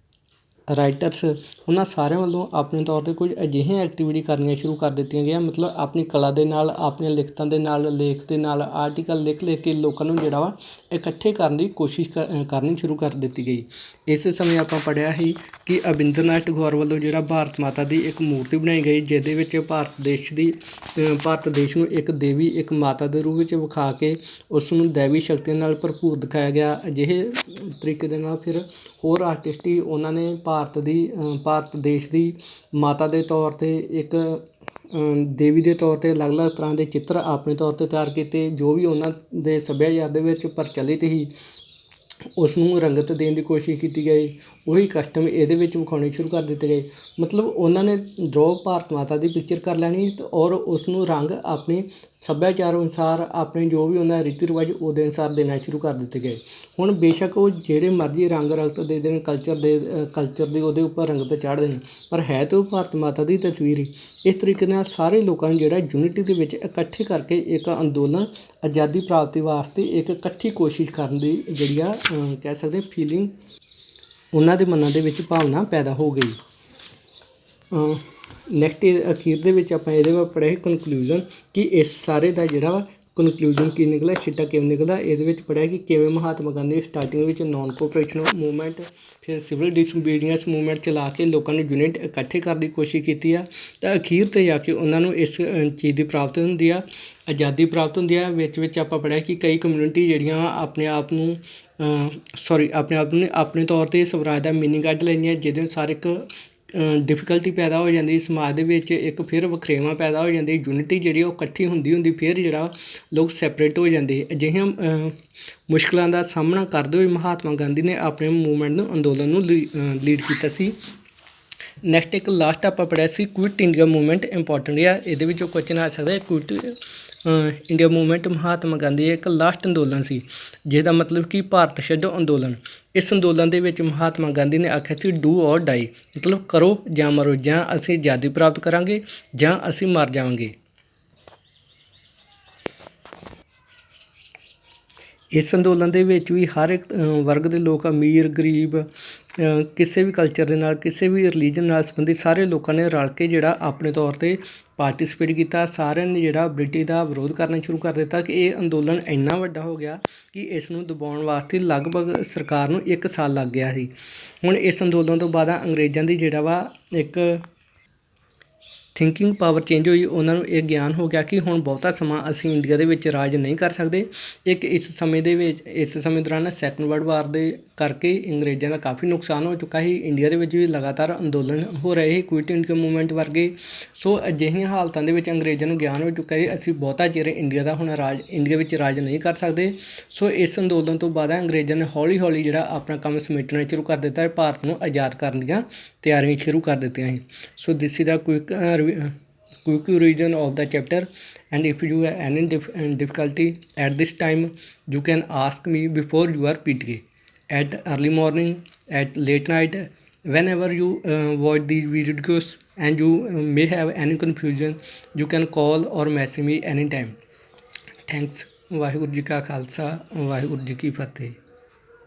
[SPEAKER 1] ਰਾਈਟਰਸ, ਉਹਨਾਂ ਸਾਰਿਆਂ ਵੱਲੋਂ ਆਪਣੇ ਤੌਰ 'ਤੇ ਕੁਝ ਅਜਿਹੀਆਂ ਐਕਟੀਵਿਟੀ ਕਰਨੀਆਂ ਸ਼ੁਰੂ ਕਰ ਦਿੱਤੀਆਂ ਗਈਆਂ, ਮਤਲਬ ਆਪਣੀ ਕਲਾ ਦੇ ਨਾਲ, ਆਪਣੀਆਂ ਲਿਖਤਾਂ ਦੇ ਨਾਲ, ਲੇਖ ਦੇ ਨਾਲ, ਆਰਟੀਕਲ ਲਿਖ ਕੇ ਲੋਕਾਂ ਨੂੰ ਜਿਹੜਾ ਵਾ ਇਕੱਠੇ ਕਰਨ ਦੀ ਕੋਸ਼ਿਸ਼ ਕਰਨੀ ਸ਼ੁਰੂ ਕਰ ਦਿੱਤੀ ਗਈ। ਇਸ ਸਮੇਂ ਆਪਾਂ ਪੜ੍ਹਿਆ ਸੀ ਕਿ ਅਬਿੰਦਰਨਾਥ ਟੈਗੋਰ ਵੱਲੋਂ ਜਿਹੜਾ ਭਾਰਤ ਮਾਤਾ ਦੀ ਇੱਕ ਮੂਰਤੀ ਬਣਾਈ ਗਈ, ਜਿਹਦੇ ਵਿੱਚ ਭਾਰਤ ਦੇਸ਼ ਨੂੰ ਇੱਕ ਦੇਵੀ, ਇੱਕ ਮਾਤਾ ਦੇ ਰੂਪ ਵਿੱਚ ਵਿਖਾ ਕੇ ਉਸ ਨੂੰ ਦੈਵੀ ਸ਼ਕਤੀਆਂ ਨਾਲ ਭਰਪੂਰ ਦਿਖਾਇਆ ਗਿਆ। ਅਜਿਹੇ ਤਰੀਕੇ ਦੇ ਨਾਲ ਫਿਰ ਹੋਰ ਆਰਟਿਸਟ ਹੀ ਉਹਨਾਂ ਨੇ ਭਾਰਤ ਦੇਸ਼ ਦੀ ਮਾਤਾ ਦੇ ਤੌਰ 'ਤੇ, ਇੱਕ ਦੇਵੀ ਦੇ ਤੌਰ 'ਤੇ ਅਲੱਗ-ਅਲੱਗ ਤਰ੍ਹਾਂ ਦੇ ਚਿੱਤਰ ਆਪਣੇ ਤੌਰ 'ਤੇ ਤਿਆਰ ਕੀਤੇ, ਜੋ ਵੀ ਉਹਨਾਂ ਦੇ ਸੱਭਿਆਚਾਰ ਦੇ ਵਿੱਚ ਪ੍ਰਚਲਿਤ ਸੀ ਉਸ ਨੂੰ ਰੰਗਤ ਦੇਣ ਦੀ ਕੋਸ਼ਿਸ਼ ਕੀਤੀ ਗਈ। ਉਹੀ ਕਸਟਮ ਇਹਦੇ ਵਿੱਚ ਵਿਖਾਉਣੇ ਸ਼ੁਰੂ ਕਰ ਦਿੱਤੇ ਗਏ। ਮਤਲਬ ਉਹਨਾਂ ਨੇ ਜੋ ਭਾਰਤ ਮਾਤਾ ਦੀ ਪਿਕਚਰ ਕਰ ਲੈਣੀ ਔਰ ਉਸ ਨੂੰ ਰੰਗ ਆਪਣੇ ਸੱਭਿਆਚਾਰ ਅਨੁਸਾਰ, ਆਪਣੇ ਜੋ ਵੀ ਉਹਨਾਂ ਰੀਤੀ ਰਿਵਾਜ ਉਹਦੇ ਅਨੁਸਾਰ ਦੇਣਾ ਸ਼ੁਰੂ ਕਰ ਦਿੱਤੇ ਗਏ। ਹੁਣ ਬੇਸ਼ੱਕ ਉਹ ਜਿਹੜੇ ਮਰਜ਼ੀ ਰੰਗ ਰੰਗਤ ਦੇ ਦੇਣ, ਕਲਚਰ ਦੇ ਉਹਦੇ ਉੱਪਰ ਰੰਗਤ ਚਾੜ੍ਹ ਦੇਣ, ਪਰ ਹੈ ਤਾਂ ਉਹ ਭਾਰਤ ਮਾਤਾ ਦੀ ਤਸਵੀਰ ਹੀ। ਇਸ ਤਰੀਕੇ ਨਾਲ ਸਾਰੇ ਲੋਕਾਂ ਨੂੰ ਜਿਹੜਾ ਯੂਨਿਟੀ ਦੇ ਵਿੱਚ ਇਕੱਠੇ ਕਰਕੇ ਇੱਕ ਅੰਦੋਲਨ ਆਜ਼ਾਦੀ ਪ੍ਰਾਪਤੀ ਵਾਸਤੇ ਇੱਕ ਇਕੱਠੀ ਕੋਸ਼ਿਸ਼ ਕਰਨ ਦੀ ਜਿਹੜੀ ਆ ਕਹਿ ਸਕਦੇ ਫੀਲਿੰਗ ਉਹਨਾਂ ਦੇ ਮਨਾਂ ਦੇ ਵਿੱਚ ਭਾਵਨਾ ਪੈਦਾ ਹੋ ਗਈ। ਨੈਕਸਟ ਅਖੀਰ ਦੇ ਵਿੱਚ ਆਪਾਂ ਇਹਦੇ ਬਾਰੇ ਪੜ੍ਹਿਆ ਕਨਕਲੂਜਨ ਕਿ ਇਸ ਸਾਰੇ ਦਾ ਜਿਹੜਾ ਵਾ ਕਨਕਲੂਜਨ ਕੀ ਨਿਕਲਿਆ, ਸਿੱਟਾ ਕਿਵੇਂ ਨਿਕਲਦਾ। ਇਹਦੇ ਵਿੱਚ ਪੜ੍ਹਿਆ ਕਿ ਕਿਵੇਂ ਮਹਾਤਮਾ ਗਾਂਧੀ ਸਟਾਰਟਿੰਗ ਵਿੱਚ ਨੋਨ ਕੋਆਪਰੇਸ਼ਨ ਮੂਵਮੈਂਟ, ਫਿਰ ਸਿਵਲ ਡਿਸਓਬੀਡੀਐਂਸ ਮੂਵਮੈਂਟ ਚਲਾ ਕੇ ਲੋਕਾਂ ਨੂੰ ਯੂਨਿਟ ਇਕੱਠੇ ਕਰਨ ਦੀ ਕੋਸ਼ਿਸ਼ ਕੀਤੀ ਆ, ਤਾਂ ਅਖੀਰ 'ਤੇ ਜਾ ਕੇ ਉਹਨਾਂ ਨੂੰ ਇਸ ਚੀਜ਼ ਦੀ ਪ੍ਰਾਪਤੀ ਹੁੰਦੀ ਆ, ਆਜ਼ਾਦੀ ਪ੍ਰਾਪਤ ਹੁੰਦੀ ਆ। ਵਿੱਚ ਆਪਾਂ ਪੜ੍ਹਿਆ ਕਿ ਕਈ ਕਮਿਊਨਿਟੀ ਜਿਹੜੀਆਂ ਆਪਣੇ ਆਪ ਨੂੰ ਆਪਣੇ ਤੌਰ 'ਤੇ ਸਵਰਾਜ ਦਾ ਮੀਨਿੰਗ ਕੱਢ ਲੈਂਦੀਆਂ, ਜਿਹਦੇ ਅਨੁਸਾਰ ਇੱਕ ਡਿਫੀਕਲਟੀ ਪੈਦਾ ਹੋ ਜਾਂਦੀ ਸਮਾਜ ਦੇ ਵਿੱਚ, ਇੱਕ ਫਿਰ ਵਖਰੇਵਾਂ ਪੈਦਾ ਹੋ ਜਾਂਦੀ, ਯੂਨਿਟੀ ਜਿਹੜੀ ਉਹ ਇਕੱਠੀ ਹੁੰਦੀ ਫਿਰ ਜਿਹੜਾ ਲੋਕ ਸੈਪਰੇਟ ਹੋ ਜਾਂਦੇ। ਅਜਿਹੀਆਂ ਮੁਸ਼ਕਿਲਾਂ ਦਾ ਸਾਹਮਣਾ ਕਰਦੇ ਹੋਏ ਮਹਾਤਮਾ ਗਾਂਧੀ ਨੇ ਆਪਣੇ ਮੂਵਮੈਂਟ ਨੂੰ, ਅੰਦੋਲਨ ਨੂੰ ਲੀਡ ਕੀਤਾ ਸੀ। ਨੈਕਸਟ ਇੱਕ ਲਾਸਟ ਆਪਾਂ ਪੜ੍ਹਿਆ ਸੀ ਕੁਇਟ ਇੰਡੀਆ ਮੂਵਮੈਂਟ ਇੰਪੋਰਟੈਂਟ ਆ। ਇਹਦੇ ਵਿੱਚੋਂ ਕੁਐਸਚਨ ਆ ਸਕਦਾ quit India movement Mahatma Gandhi ਇੱਕ ਲਾਸਟ ਅੰਦੋਲਨ ਸੀ, ਜਿਹਦਾ ਮਤਲਬ ਕਿ ਭਾਰਤ ਛੱਡੋ ਅੰਦੋਲਨ। ਇਸ ਅੰਦੋਲਨ ਦੇ ਵਿੱਚ ਮਹਾਤਮਾ ਗਾਂਧੀ ਨੇ ਆਖਿਆ ਸੀ ਡੂ ਔਰ ਡਾਈ, ਮਤਲਬ ਕਰੋ ਜਾਂ ਮਰੋ, ਜਾਂ ਅਸੀਂ ਆਜ਼ਾਦੀ ਪ੍ਰਾਪਤ ਕਰਾਂਗੇ ਜਾਂ ਅਸੀਂ ਮਰ ਜਾਵਾਂਗੇ। ਇਸ ਅੰਦੋਲਨ ਦੇ ਵਿੱਚ ਵੀ ਹਰ ਇੱਕ ਵਰਗ ਦੇ ਲੋਕ, ਅਮੀਰ ਗਰੀਬ, ਕਿਸੇ ਵੀ ਕਲਚਰ ਦੇ ਨਾਲ, ਕਿਸੇ ਵੀ ਰਿਲੀਜਨ ਨਾਲ ਸੰਬੰਧਿਤ ਸਾਰੇ ਲੋਕਾਂ ਨੇ ਰਲ ਕੇ ਜਿਹੜਾ ਆਪਣੇ ਤੌਰ 'ਤੇ ਪਾਰਟੀਸਪੇਟ ਕੀਤਾ। ਸਾਰਿਆਂ ਨੇ ਜਿਹੜਾ ਬ੍ਰਿਟਿਸ਼ ਦਾ ਵਿਰੋਧ ਕਰਨਾ ਸ਼ੁਰੂ ਕਰ ਦਿੱਤਾ ਕਿ ਇਹ ਅੰਦੋਲਨ ਇੰਨਾ ਵੱਡਾ ਹੋ ਗਿਆ ਕਿ ਇਸ ਨੂੰ ਦਬਾਉਣ ਵਾਸਤੇ ਲਗਭਗ ਸਰਕਾਰ ਨੂੰ 1 ਸਾਲ ਲੱਗ ਗਿਆ ਸੀ। ਹੁਣ ਇਸ ਅੰਦੋਲਨ ਤੋਂ ਬਾਅਦ ਅੰਗਰੇਜ਼ਾਂ ਦੀ ਜਿਹੜਾ ਵਾ ਇੱਕ ਥਿੰਕਿੰਗ ਪਾਵਰ ਚੇਂਜ ਹੋਈ। ਉਹਨਾਂ ਨੂੰ ਇਹ ਗਿਆਨ ਹੋ ਗਿਆ ਕਿ ਹੁਣ ਬਹੁਤਾ ਸਮਾਂ ਅਸੀਂ ਇੰਡੀਆ ਦੇ ਵਿੱਚ ਰਾਜ ਨਹੀਂ ਕਰ ਸਕਦੇ। ਇਸ ਸਮੇਂ ਦੌਰਾਨ ਸੈਕੰਡ ਵਰਲਡ ਵਾਰ ਦੇ ਕਰਕੇ ਅੰਗਰੇਜ਼ਾਂ ਦਾ ਕਾਫੀ ਨੁਕਸਾਨ ਹੋ ਚੁੱਕਾ ਸੀ। ਇੰਡੀਆ ਦੇ ਵਿੱਚ ਵੀ ਲਗਾਤਾਰ ਅੰਦੋਲਨ ਹੋ ਰਹੇ ਸੀ, ਕੁਇਟ ਇੰਡੀਆ ਮੂਵਮੈਂਟ ਵਰਗੇ। ਸੋ ਅਜਿਹੀਆਂ ਹਾਲਤਾਂ ਦੇ ਵਿੱਚ ਅੰਗਰੇਜ਼ਾਂ ਨੂੰ ਗਿਆਨ ਹੋ ਚੁੱਕਾ ਸੀ ਅਸੀਂ ਬਹੁਤਾ ਚਿਰ ਇੰਡੀਆ ਵਿੱਚ ਰਾਜ ਨਹੀਂ ਕਰ ਸਕਦੇ। ਸੋ ਇਸ ਅੰਦੋਲਨ ਤੋਂ ਬਾਅਦ ਅੰਗਰੇਜ਼ਾਂ ਨੇ ਹੌਲੀ ਹੌਲੀ ਜਿਹੜਾ ਆਪਣਾ ਕੰਮ ਸਮੇਟਣਾ ਸ਼ੁਰੂ ਕਰ ਦਿੱਤਾ, ਭਾਰਤ ਨੂੰ ਆਜ਼ਾਦ ਕਰਨ ਦੀਆਂ ਤਿਆਰੀਆਂ ਸ਼ੁਰੂ ਕਰ ਦਿੱਤੀਆਂ ਸੀ। So this is the quick revision of the chapter, and if you have any difficulty at this time you can ask me before your PTA, at early morning, at late night, whenever you watch these videos and you may have any confusion you can call or message me anytime. Thanks। Waheguru ji ਕਾ ਖਾਲਸਾ, ਵਾਹਿਗੁਰੂ ਜੀ ਕੀ ਫਤਿਹ।